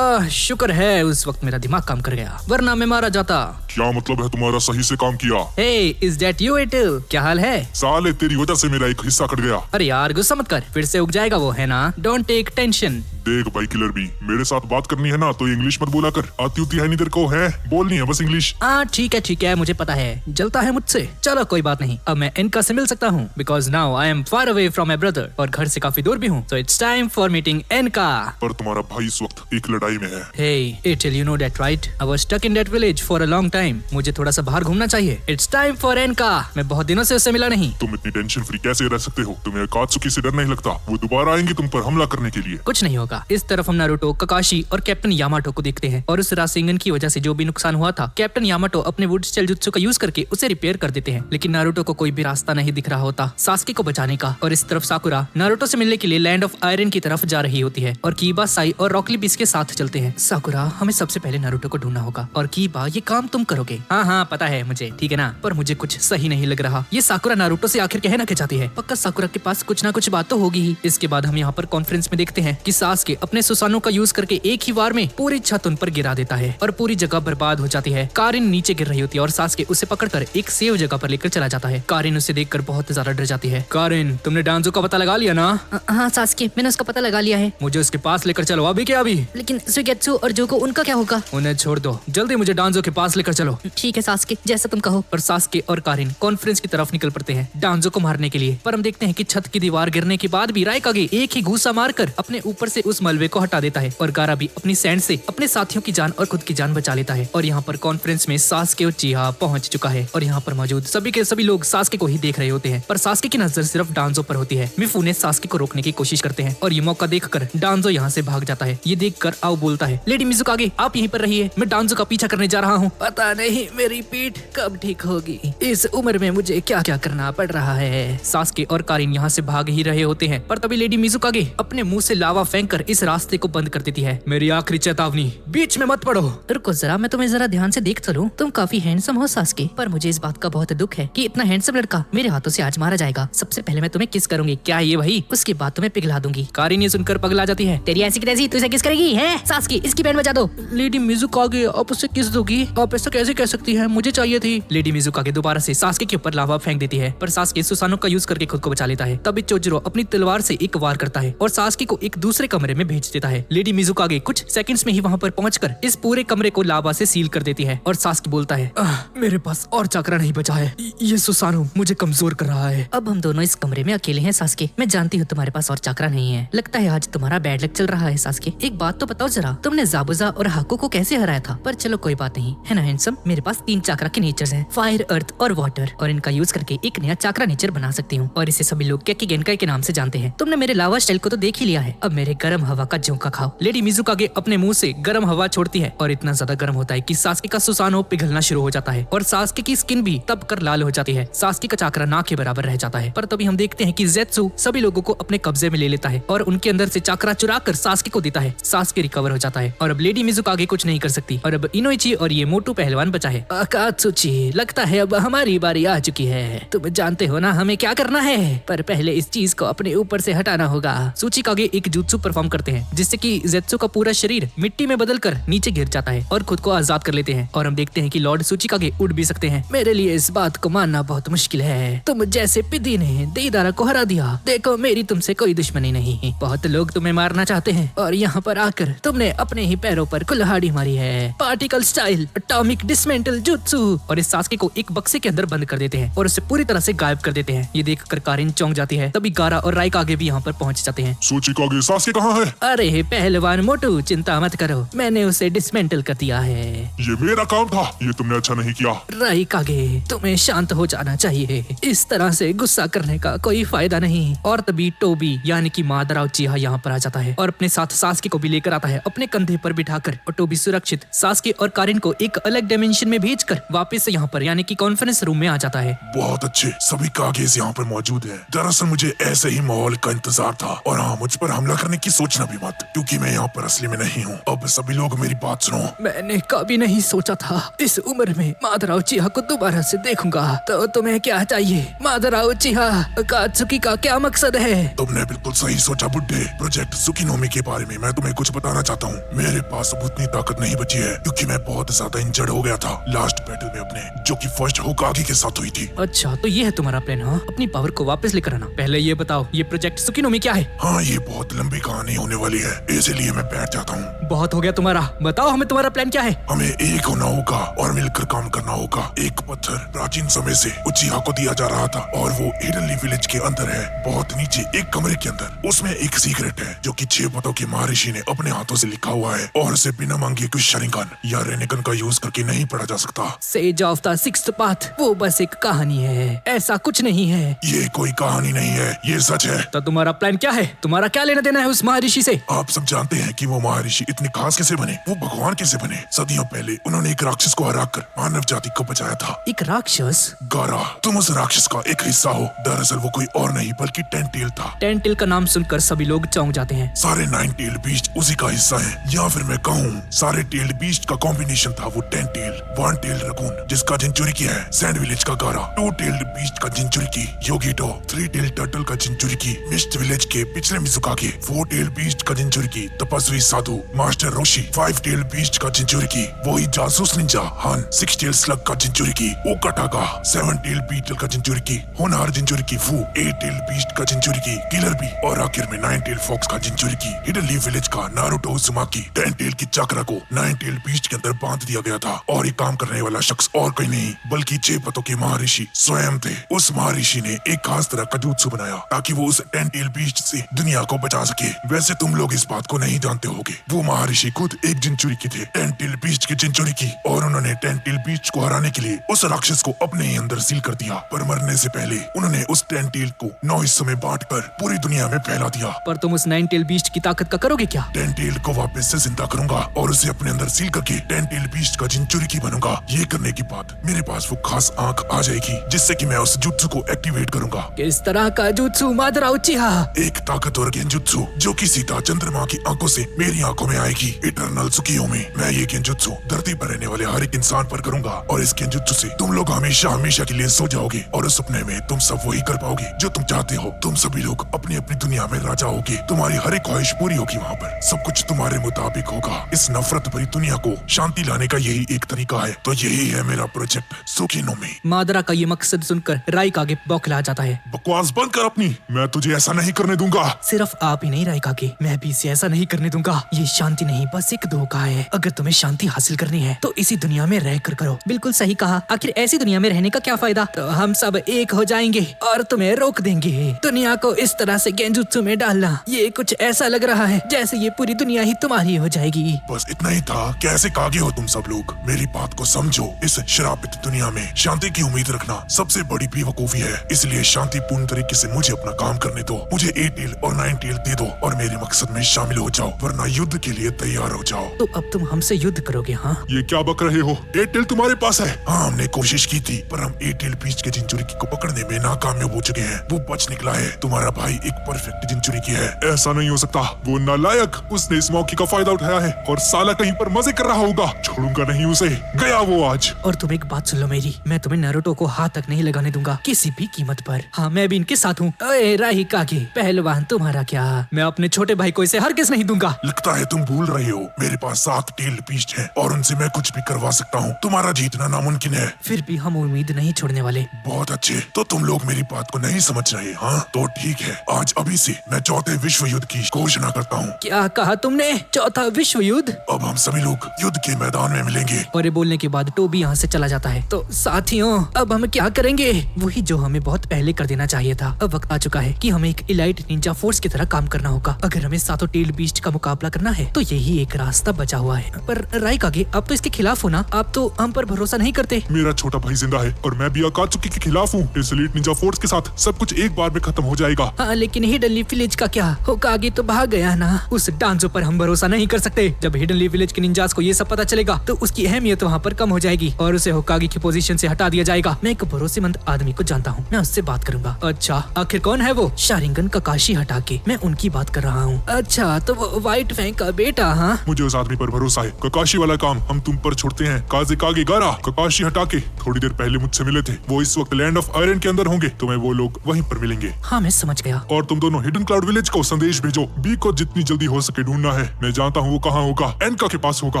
शुक्र है उस वक्त मेरा दिमाग काम कर गया, वरना मैं मारा जाता। क्या मतलब है तुम्हारा सही से काम किया? हे, इज दैट यू इटल? क्या हाल है? साले तेरी वजह से मेरा एक हिस्सा कट गया। अरे यार गुस्सा मत कर, फिर से उग जाएगा वो, है ना? Don't take tension. देख भाई किलर बी, मेरे साथ बात करनी है ना तो इंग्लिश मत बोला कर। आती उती है नहीं तेरे को, है बोलनी है बस इंग्लिश। ठीक है, मुझे पता है, जलता है मुझसे। चलो कोई बात नहीं, अब मैं इनका से मिल सकता हूँ because now I am far away from my brother, और घर से काफी दूर भी हूँ। So it's time for meeting Enka. पर तुम्हारा भाई इस वक्त एक लड़ाई में है। हे इटल, you know that right? I was stuck in that village for a long time. मुझे थोड़ा सा बाहर घूमना चाहिए। It's time for Enka. मैं बहुत दिनों से उससे मिला नहीं। तुम इतनी टेंशन फ्री कैसे रह सकते हो? तुम्हें अकात्सुकी से डर नहीं लगता? वो दोबारा आएंगे तुम पर हमला करने के लिए। कुछ नहीं होगा। इस तरफ हम नारुतो, ककाशी और कैप्टन यामाटो को देखते हैं, और उस रासेंगन की वजह से जो भी नुकसान हुआ था कैप्टन यामाटो अपने वुड स्टेल जुत्सु का यूज करके उसे रिपेयर कर देते हैं। लेकिन नारुतो को कोई भी रास्ता नहीं दिख रहा होता सास्के को बचाने का। और इस तरफ साकुरा नारुतो से मिलने के लिए लैंड ऑफ आयरन की तरफ जा रही होती है, और कीबा, साई और रॉकली बीस के साथ चलते हैं। साकुरा, हमें सबसे पहले नारुतो को ढूंढना होगा, और कीबा ये काम तुम करोगे। हाँ पता है मुझे, ठीक है ना? पर मुझे कुछ सही नहीं लग रहा। ये साकुरा नारुतो से आखिर कहना क्या चाहती है? पक्का साकुरा के पास कुछ ना कुछ बात तो होगी ही। इसके बाद हम यहाँ पर कॉन्फ्रेंस में देखते हैं कि सास्के अपने सुसानो का यूज करके एक ही वार में पूरी छत उन पर गिरा देता है और पूरी जगह बर्बाद हो जाती है। कारिन नीचे गिर रही होती है और सास्के उसे पकड़कर एक सेव जगह पर लेकर चला जाता है। कारिन उसे देखकर बहुत ज्यादा डर जाती है। कारिन, तुमने डांजो का पता लगा लिया ना? हाँ सास्के, मैंने उसका पता लगा लिया है। मुझे उसके पास लेकर चलो अभी के अभी। लेकिन सुगेत्सु और जोको, उनका क्या होगा? उन्हें छोड़ दो, जल्दी मुझे डांजो के पास लेकर चलो। ठीक है सास्के, जैसा तुम कहो। पर सास्के और कारिन कॉन्फ्रेंस की तरफ निकल पड़ते हैं डांजो को मारने के लिए। पर हम देखते हैं कि छत की दीवार गिरने के बाद भी रायकागे एक ही घूसा मारकर अपने ऊपर से उस मलबे को हटा देता है, और गारा भी अपनी सैंड से अपने साथियों की जान और खुद की जान बचा लेता है। और यहाँ पर कॉन्फ्रेंस में सास्के और चिहा पहुंच चुका है, और यहाँ पर मौजूद सभी के सभी लोग सास्के को ही देख रहे होते हैं। पर सास्के की नजर सिर्फ डांजो पर होती है। मिफुने सास्के को रोकने की कोशिश करते हैं, और ये मौका देखकर डांजो यहाँ से भाग जाता है। ये देखकर आओ बोलता है, लेडी मिजुकागे आप यहीं पर रहिए, मैं डांजो का पीछा करने जा रहा हूँ। पता नहीं मेरी पीठ कब ठीक होगी, इस उम्र में मुझे क्या क्या करना पड़ रहा है। सास्के और कारिन यहाँ से भाग ही रहे होते हैं, पर तभी लेडी मिजुकागे अपने मुंह से लावा फेंककर इस रास्ते को बंद कर देती है। मेरी आखिरी चेतावनी, बीच में मत पड़ो। रुको जरा, मैं तुम्हें जरा ध्यान से देख तो लूं। तुम काफी हैंडसम हो सास्के, पर मुझे इस बात का बहुत दुख है कि इतना हैंडसम लड़का मेरे हाथों से आज मारा जाएगा। सबसे पहले मैं तुम्हें किस करूंगी। क्या ये वही? उसके बाद तुम्हें पिघला दूंगी। कारिन ये सुनकर पगला जाती है। तेरी ऐसी की तैसी, तू इसे किस करेगी? है सास्के, इसकी बैंड बजा दो। लेडी मिजुकागे आप उसे किस दोगी? आप ऐसा कैसे कह सकती हैं? मुझे चाहिए थी। लेडी मिजुकागे दोबारा से सास्के के ऊपर लावा फेंक देती है, पर सास्के सुसानो का यूज करके खुद को बचा लेता है। तभी चोजिरो अपनी तलवार से एक वार करता है और सास्के को एक दूसरे कमरे कमरे में भेज देता है। लेडी मिजुकागे कुछ सेकंड्स में ही वहाँ पर पहुंचकर इस पूरे कमरे को लावा से सील कर देती है और सास्की बोलता है, मेरे पास और चाकरा नहीं बचा है, ये सुसानो मुझे कमजोर कर रहा है। अब हम दोनों इस कमरे में अकेले हैं सास्की। मैं जानती हूँ तुम्हारे पास और चाकरा नहीं है। लगता है आज तुम्हारा बैड लक चल रहा है सास्की। एक बात तो बताओ जरा, तुमने जाबुजा और हाको को कैसे हराया था? पर चलो कोई बात नहीं, है ना हैंडसम। मेरे पास 3 चाकरा के नेचर्स हैं, फायर, अर्थ और वाटर, और इनका यूज करके एक नया चाकरा नेचर बना सकती हूँ और इसे सभी लोग केकी गेनकाई के नाम से जानते हैं। तुमने मेरे लावा स्टाइल को तो देख ही लिया है, अब मेरे गर्म हवा का झोंका खाओ। लेडी मिजुकागे अपने मुंह से गर्म हवा छोड़ती है और इतना ज्यादा गर्म होता है कि सास्की का सुसानो पिघलना शुरू हो जाता है और सास्की की स्किन भी तब कर लाल हो जाती है। सास्की का चाकरा ना के बराबर रह जाता है। पर तभी हम देखते हैं कि ज़ेत्सु सभी लोगों को अपने कब्जे में ले लेता है और उनके अंदर से चाकरा चुरा कर सास्की को देता है। सास्की रिकवर हो जाता है और अब लेडी मिजुकागे कुछ नहीं कर सकती और अब इनोइची और ये मोटू पहलवान बचा है। अकात्सुची, लगता है अब हमारी बारी आ चुकी है। तुम जानते हो ना हमें क्या करना है, पर पहले इस चीज को अपने ऊपर से हटाना होगा। सूचिकागे एक जुत्सु परफॉर्म करते हैं जिससे कि ज़ेत्सु का पूरा शरीर मिट्टी में बदलकर नीचे गिर जाता है और खुद को आजाद कर लेते हैं और हम देखते हैं कि लॉर्ड सूचिकागे उड़ भी सकते हैं। मेरे लिए इस बात को मानना बहुत मुश्किल है, तुम जैसे पिदी ने देदारा को हरा दिया। देखो मेरी तुमसे कोई दुश्मनी नहीं, बहुत लोग तुम्हें मारना चाहते हैं और यहाँ पर आकर तुमने अपने ही पैरों पर कुल्हाड़ी मारी है। Particle style atomic dismantle jutsu, और इस सास्की को एक बक्से के अंदर बंद कर देते हैं और उसे पूरी तरह से गायब कर देते हैं। ये देखकर कारिन चौंक जाती है। तभी गारा और राइकागे भी यहाँ पर पहुँच जाते हैं। सूचिकागे सास्की कहाँ है? अरे पहलवान मोटू, चिंता मत करो, मैंने उसे डिसमेंटल कर दिया है। ये मेरा काम था, ये तुमने अच्छा नहीं किया। राइकागे, तुम्हें शांत हो जाना चाहिए, इस तरह से गुस्सा करने का कोई फायदा नहीं। और तभी टोबी यानी कि मादरा उचिहा यहाँ पर आ जाता है और अपने साथ सास्की को भी लेकर आता है अपने कंधे पर बिठाकर। और टोबी सुरक्षित सास्की और कारिन को एक अलग डायमेंशन में भेजकर वापस से यहाँ पर यानी कि कॉन्फ्रेंस रूम में आ जाता है। बहुत अच्छे, सभी कागेज यहाँ पर मौजूद हैं। दरअसल मुझे ऐसे ही माहौल का इंतजार था और हाँ, मुझ पर हमला करने की सोचना भी मत, क्योंकि मैं यहाँ पर असली में नहीं हूँ। अब सभी लोग मेरी बात सुनो। मैंने कभी नहीं सोचा था इस उम्र में मादरा उचिहा को दोबारा से देखूंगा। तो तुम्हें क्या चाहिए मादरा उचिहा? अकात्सुकी का क्या मकसद है? तुमने बिल्कुल सही सोचा बुड्ढे। प्रोजेक्ट सुकिनोमी के बारे में मैं तुम्हें कुछ बताना चाहता हूँ। मेरे पास अब उतनी ताकत नहीं बची है क्योंकि मैं बहुत ज्यादा इंजर्ड हो गया था लास्ट बैटल में अपने, जो कि फर्स्ट होकागे के साथ हुई थी। अच्छा, तो ये है तुम्हारा प्लान? हाँ, अपनी पावर को वापस लेकर आना। पहले ये बताओ, ये प्रोजेक्ट सुकिनोमी क्या है? हाँ, ये बहुत लंबी कहानी होने वाली है, इसीलिए मैं बैठ जाता हूँ। बहुत हो गया तुम्हारा, बताओ हमें तुम्हारा प्लान क्या है? हमें एक होना होगा और मिलकर काम करना होगा। एक पत्थर प्राचीन समय से उचिहा को दिया जा रहा था और वो हिडनली विलेज के अंदर है, बहुत नीचे एक कमरे के अंदर। उसमें एक सीक्रेट है जो कि 6 पतों के महर्षि ने अपने हाथों से लिखा हुआ है और उसे बिना मांगे कुछ शरिंगन या रेनेगन का यूज करके नहीं पढ़ा जा सकता। Sage of the sixth path, वो बस एक कहानी है, ऐसा कुछ नहीं है। ये कोई कहानी नहीं है, ये सच है। तो तुम्हारा प्लान क्या है? तुम्हारा क्या लेना देना है उस महर्षि से? आप सब जानते हैं कि वो महर्षि इतने खास कैसे बने, वो भगवान कैसे बने। सदियों पहले उन्होंने एक राक्षस को हराकर मानव जाति को बचाया था। एक राक्षस? गारा, तुम उस राक्षस का एक हिस्सा हो। दरअसल वो कोई और नहीं बल्कि टेंटेल था। टेंटेल का नाम सुनकर सभी लोग चौंक जाते हैं। सारे 9 टेल्ड बीस्ट उसी का हिस्सा है, या फिर मैं कहूँ सारे टेल्ड बीस्ट का कॉम्बिनेशन था वो 10 टेल, 1 टेल्ड रकून जिसका जिंचुरिकी है, सैंड विलेज का गारा, 2 टेल्ड बीस्ट का जिंचुरिकी योगिटो, 3 टेल्ड टर्टल का जिंचुरिकी मिस्ट विलेज के पिछले मिजुकागे, 4 टेल्ड बीस्ट का जिंचुरिकी तपस्वी साधु मास्टर रोशी, 5 टेल्ड बीस्ट का जिंचुरिकी वही जासूस निंजा हान, 6 टेल्ड स्लग का जिंचुरिकी ओकाटागा, 7 टेल्ड बीटल का जिंचुरिकी होनहार जिंचुरिकी फू, 8 टेल्ड बीस्ट का जिंचुरिकी किलर बी और आखिर में 9 टेल्ड फॉक्स का जिंचुरिकी हिडन लीफ विलेज का नारुतो उज़ुमाकी। 10 टेल की चक्रा को 9 टेल्ड बीस्ट के अंदर बांध दिया गया था और ये काम करने वाला शख्स और कोई नहीं बल्कि 6 पतों के महर्षि स्वयं थे। उस महर्षि ने एक खास तरह का jutsu बनाया ताकि वो उस 10 टेल बीस्ट से दुनिया को बचा सके। वैसे तुम लोग इस बात को नहीं जानते होगे, वो महर्षि खुद एक जिंचुरिकी थे, 10 टेल बीस्ट के जिंचुरिकी, और उन्होंने 10 टेल बीस्ट को हराने के लिए उस राक्षस को अपने ही अंदर सील कर दिया। पर मरने से पहले उन्होंने उस 10 टेल को 9 हिस्सों में बांटकर पूरी दुनिया में फैला दिया। पर तुम उस 9 टेल बीस्ट की ताकत का करोगे क्या? 10 टेल को वापस से जिंदा करूंगा और उसे अपने अंदर सील करके 10 टेल बीस्ट का जिंचुरिकी बनूंगा। ये करने के बाद मेरे पास वो खास आंख आ जाएगी जिससे कि मैं उस जुत्सु को एक्टिवेट करूंगा। किस तरह का जुत्सु मादरा उचिहा? एक ताकतवर गेंजुत्सु जो कि सीधा चंद्रमा की आंखों से मेरी आंखों में आएगी। इटरनल सुकियोमी, मैं ये गेंजुत्सु धरती पर रहने वाले हर एक इंसान पर करूंगा और इस गेंजुत्सु से तुम लोग हमेशा हमेशा के लिए सो जाओगे और उस सपने में तुम सब वही कर पाओगे जो तुम चाहते हो। तुम सभी लोग अपनी अपनी दुनिया में राजा होगे, तुम्हारी हर एक ख्वाहिश पूरी होगी, वहाँ पर सब कुछ तुम्हारे मुताबिक होगा। इस नफरत भरी दुनिया को शांति लाने का यही एक तरीका है, तो यही है मेरा प्रोजेक्ट सुकिनोमी। मादरा का ये मकसद सुनकर राइकागे बौखला जाता है। बकवास बंद कर अपनी, मैं तुझे ऐसा नहीं करने दूंगा। सिर्फ आप ही नहीं राइकागे, कागे, मैं भी इसे ऐसा नहीं करने दूंगा। ये शांति नहीं बस एक धोखा है। अगर तुम्हें शांति हासिल करनी है तो इसी दुनिया में रह कर करो। बिल्कुल सही कहा। आखिर ऐसी दुनिया में रहने का क्या फायदा? तो हम सब एक हो जाएंगे और तुम्हें रोक देंगे। दुनिया को इस तरह से गेंजुत्सु में डालना, ये कुछ ऐसा लग रहा है जैसे ये पूरी दुनिया ही तुम्हारी हो जाएगी। बस इतना ही था। कैसे कागे हो तुम सब लोग? मेरी बात को समझो। इस श्रापित दुनिया में शांति की उम्मीद रखना सबसे बड़ी बेवकूफी है। इसलिए शांतिपूर्ण तरीके से मुझे अपना काम करने दो। मुझे 8 टेल और 9 टेल दे दो और मेरे मकसद में शामिल हो जाओ, वरना युद्ध के लिए तैयार हो जाओ। तो अब तुम हमसे युद्ध करोगे? हाँ, ये क्या बक रहे हो? 8 टेल तुम्हारे पास है। हाँ, हमने कोशिश की थी पर हम 8 टेल बीच के जिंचुरी को पकड़ने में नाकामयाब हो चुके हैं। वो बच निकला है। तुम्हारा भाई एक परफेक्ट जिंचुरी की है। ऐसा नहीं हो सकता। वो नालायक, उसने इस मौके का फायदा उठाया है और साला कहीं पर मजे कर रहा होगा। छोड़ूंगा नहीं उसे। गया वो आज। और तुम एक बात सुन लो मेरी, मैं तुम्हें नारुतो को हाथ तक नहीं लगाने दूंगा किसी भी कीमत पर। हाँ, मैं भी इनके साथ हूँ। अरे राही कागे, पहलवान तुम्हारा क्या, मैं अपने छोटे भाई को इसे हरगिज नहीं दूंगा। लगता है तुम भूल रहे हो। मेरे पास 7 टेल बीस्ट है और उनसे मैं कुछ भी करवा सकता हूँ। तुम्हारा जीतना नामुमकिन है। फिर भी हम उम्मीद नहीं छोड़ने वाले। बहुत अच्छे। तो तुम लोग मेरी बात को नहीं समझ रहे? हाँ, तो ठीक है। आज अभी से मैं चौथे विश्व युद्ध की घोषणा करता हूँ। क्या कहा तुमने? चौथा विश्व युद्ध? अब हम सभी लोग युद्ध के मैदान में मिलेंगे। और ये बोलने के बाद टोबी यहाँ से चला जाता है। तो साथियों, अब हम क्या करेंगे? वही जो हमें बहुत पहले कर देना चाहिए था। अब वक्त आ चुका है कि हमें एक इलाइट निंजा फोर्स की तरह काम करना होगा। अगर हमें 7 टेल बीस्ट का मुकाबला करना है तो यही एक रास्ता बचा हुआ है। पर राइकागे, अब तो इसके खिलाफ हो ना? आप तो हम पर भरोसा नहीं करते। मेरा छोटा भाई जिंदा है और मैं भी अकात्सुकी के खिलाफ हूँ। इस एलीट निंजा फोर्स के साथ सब कुछ एक बार में खत्म हो जाएगा। हाँ, लेकिन हिडन लीफ विलेज का क्या? होकागे तो भाग गया ना। उस डांजो पर हम भरोसा नहीं कर सकते। जब हिडन लीफ विलेज के निंजास को ये सब पता चलेगा तो उसकी अहमियत वहाँ पर कम हो जाएगी और उसे होकागे की पोजीशन से हटा दिया जाएगा। मैं एक भरोसेमंद आदमी को जानता हूँ, मैं उससे बात करूंगा। अच्छा, आखिर कौन है वो? शारिंगन ककाशी हटाके, मैं उनकी बात कर रहा हूँ। अच्छा, तो वो व्हाइट फैंग का बेटा? हाँ, मुझे उस आदमी पर भरोसा है। ककाशी वाला काम हम तुम पर छोड़ते हैं। काजे कागे गारा ककाशी हटाके थोड़ी देर पहले मुझसे मिले थे। वो इस वक्त लैंड ऑफ आयरन के अंदर होंगे। तुम्हें वो लोग वहीं पर मिलेंगे। हाँ, मैं समझ गया। और तुम दोनों हिडन क्लाउड विलेज को संदेश भेजो। बी को जितनी जल्दी हो सके ढूंढना है। मैं जानता हूँ वो कहाँ होगा। एनका के पास होगा।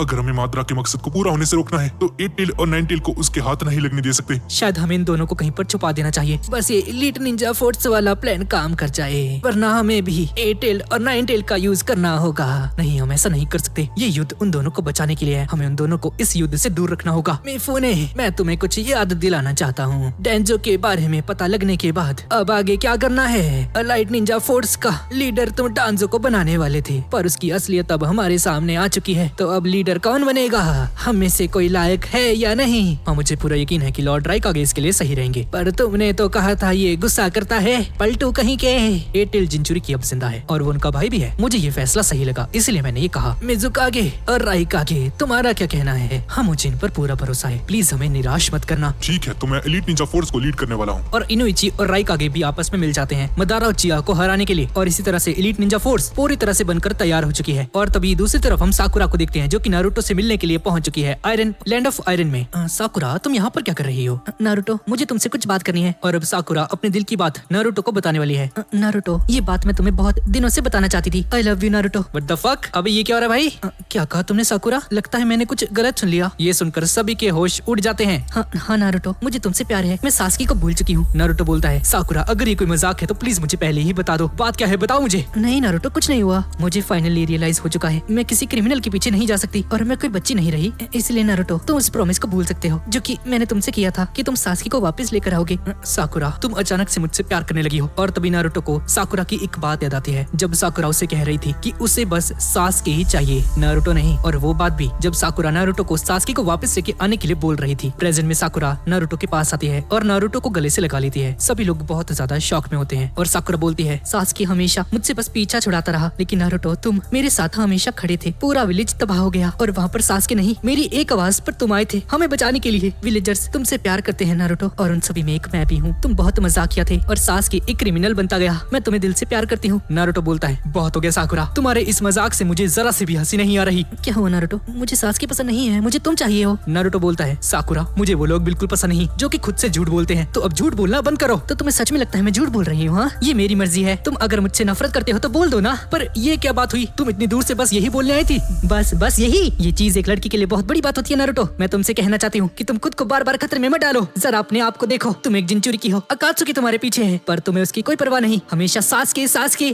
अगर हमें माद्रा के मकसद को पूरा होने से रोकना है तो 8 टेल और 9 टेल को उसके हाथ नहीं लगने दे सकते। शायद हमें इन दोनों को कहीं पर छुपा देना चाहिए, बस ये एलीट निंजा फोर्स वाला प्लान काम कर जाए। वरना हमें भी 8 टेल और 9 टेल का यूज करना होगा। नहीं, हम ऐसा नहीं कर सकते। ये युद्ध उन दोनों को बचाने के लिए है। हमें उन दोनों को इस युद्ध से दूर रखना होगा। मिफुने, मैं तुम्हें कुछ याद दिलाना चाहता हूँ। डेंजो के बारे में पता लगने के बाद अब आगे क्या करना है? एलाइट निंजा फोर्स का लीडर तुम डांजो को बनाने वाले थे, पर उसकी असलियत अब हमारे सामने आ चुकी है। तो अब लीडर कौन बनेगा? हम में से कोई लायक है या नहीं? हाँ, मुझे पूरा यकीन है कि लॉर्ड राइकागे इसके लिए सही रहेंगे। पर तुमने तो कहा था ये गुस्सा करता है। पलटू कहीं के। 8 टेल जिंचुरी की अब जिंदा है और वो उनका भाई भी है। मुझे ये फैसला सही लगा, इसलिए मैंने ये कहा। मिजुकागे और राइकागे, तुम्हारा क्या कहना है? हाँ, मुझे इन पर पूरा भरोसा है। प्लीज हमें निराश मत करना। ठीक है, तो मैं एलीट निंजा फोर्स को लीड करने वाला हूँ। और इनुइची और राइकागे भी आपस में मिल जाते हैं मदारा उचिया को हराने के लिए। और इसी तरह से एलीट निंजा फोर्स पूरी तरह से बनकर तैयार हो चुकी है। और तभी दूसरी तरफ हम साकुरा को देखते हैं जो कि नारुतो से मिलने के लिए पहुंच चुकी है आयरन लैंड ऑफ आयरन में। साकुरा, तुम यहाँ पर क्या कर रही हो? नारुतो, मुझे तुमसे कुछ बात करनी है। और अब साकुरा अपने दिल की बात नारुतो को बताने वाली है। नारुतो, ये बात मैं तुम्हें बहुत दिनों से बताना चाहती थी। I love you Naruto. What the fuck? अबे ये क्या हो रहा है भाई? क्या कहा तुमने साकुरा? लगता है मैंने कुछ गलत सुन लिया। ये सुनकर सभी के होश उड़ जाते हैं। हाँ नारुतो, मुझे तुमसे प्यार है। मैं सासकी को भूल चुकी हूँ। नारुतो बोलता है, साकुरा अगर ये कोई मजाक है तो प्लीज मुझे पहले ही बता दो। बात क्या है, बताओ मुझे। नहीं नारुतो, कुछ नहीं हुआ। मुझे फाइनली रियलाइज हो चुका है मैं किसी क्रिमिनल के पीछे नहीं जा सकती और मैं कोई बच्ची नहीं रही। इसलिए नारुतो, तुम उस प्रॉमिस को भूल सकते हो जो कि मैंने तुमसे किया था कि तुम सासकी को वापस लेकर आओगे। साकुरा, तुम अचानक से मुझसे प्यार करने लगी हो। और तभी नारुतो को साकुरा की एक बात याद आती है जब साकुरा उसे कह रही थी कि उसे बस सासकी ही चाहिए, नारुतो नहीं। और वो बात भी जब साकुरा नारुतो को सासकी को वापस लेके आने के लिए बोल रही थी। प्रेजेंट में साकुरा नारुतो के पास आती है और नारुतो को गले से लगा लेती है। सभी लोग बहुत ज्यादा शॉक में होते हैं और साकुरा बोलती है, सासकी हमेशा मुझसे बस पीछा छुड़ाता रहा, लेकिन नारुतो तुम मेरे साथ हमेशा खड़े थे। पूरा विलेज तबाह हो गया और वहाँ पर सासकी नहीं, मेरी एक आवाज पर तुम आए थे हमें बचाने के लिए। विलेजर्स तुमसे प्यार करते हैं नारुतो, और उन सभी में एक मैं भी हूँ। तुम बहुत मजाकिया थे और सासकी एक क्रिमिनल बनता गया। मैं तुम्हें दिल से प्यार करती हूँ। नारुतो बोलता है, बहुत हो गया साकुरा, तुम्हारे इस मजाक से मुझे जरा से भी हंसी नहीं आ रही। क्या हुआ नारुतो? मुझे सासकी पसंद नहीं है, मुझे तुम चाहिए हो। नारुतो बोलता है, साकुरा मुझे वो लोग बिल्कुल पसंद नहीं जो कि खुद से झूठ बोलते हैं। तो अब झूठ बोलना बंद करो। तो तुम्हें सच में लगता है मैं झूठ बोल रही हूँ? हाँ, ये मेरी मर्जी है। तुम अगर मुझसे नफरत करते हो तो बोल दो ना। पर ये क्या बात हुई? तुम इतनी दूर से बस यही बोलने आई थी? बस यही। ये चीज एक लड़की के लिए बहुत बड़ी बात होती है नारुतो। मैं तुमसे कहना चाहती हूँ कि तुम खुद को बार बार खतरे में मत डालो। जरा अपने आप को देखो। तुम एक जिंचुरी की हो, अकात्सुकी तुम्हारे पीछे है, पर तुम्हें उसकी कोई परवाह नहीं। हमेशा सासकी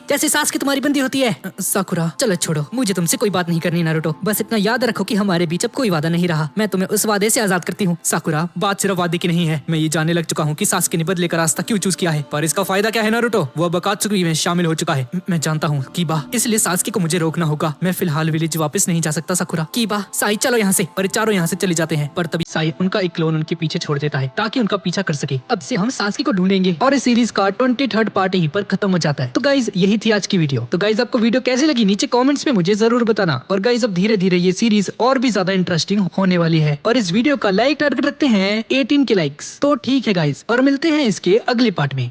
जैसे सासकी सास्के तुम्हारी बंदी होती है। साकुरा, चलो छोड़ो, मुझे तुमसे कोई बात नहीं करनी नारुतो। बस इतना याद रखो कि हमारे बीच अब कोई वादा नहीं रहा। मैं तुम्हें उस वादे से आजाद करती हूँ। साकुरा, बात सिर्फ वादे की नहीं है। मैं ये जानने लग चुका हूँ कि सास्के ने बदले का रास्ता क्यों चूज किया है, पर इसका फायदा क्या है नारुतो? वो अब अकात्सुकी में शामिल हो चुका है। मैं जानता हूँ कीबा, इसलिए सास्के को मुझे रोकना होगा। मैं फिलहाल विलेज वापस नहीं जा सकता साकुरा। कीबा, साई चलो यहाँ से। पर चारों यहाँ से चले जाते हैं, पर तभी साई उनका एक क्लोन उनके पीछे छोड़ देता है ताकि उनका पीछा कर सके। अब से हम सास्के को ढूंढेंगे। और इस सीरीज का 23rd पार्ट यहीं पर खत्म हो जाता है। तो गाइज यही थी आज की वीडियो। तो गाइज आपको वीडियो कैसी लगी नीचे कमेंट्स में मुझे जरूर बताना। और गाइज अब धीरे धीरे ये सीरीज और भी ज्यादा इंटरेस्टिंग होने वाली है और इस वीडियो का लाइक टारगेट रखते हैं 18 के लाइक्स। तो ठीक है गाइज, और मिलते हैं इसके अगले पार्ट में।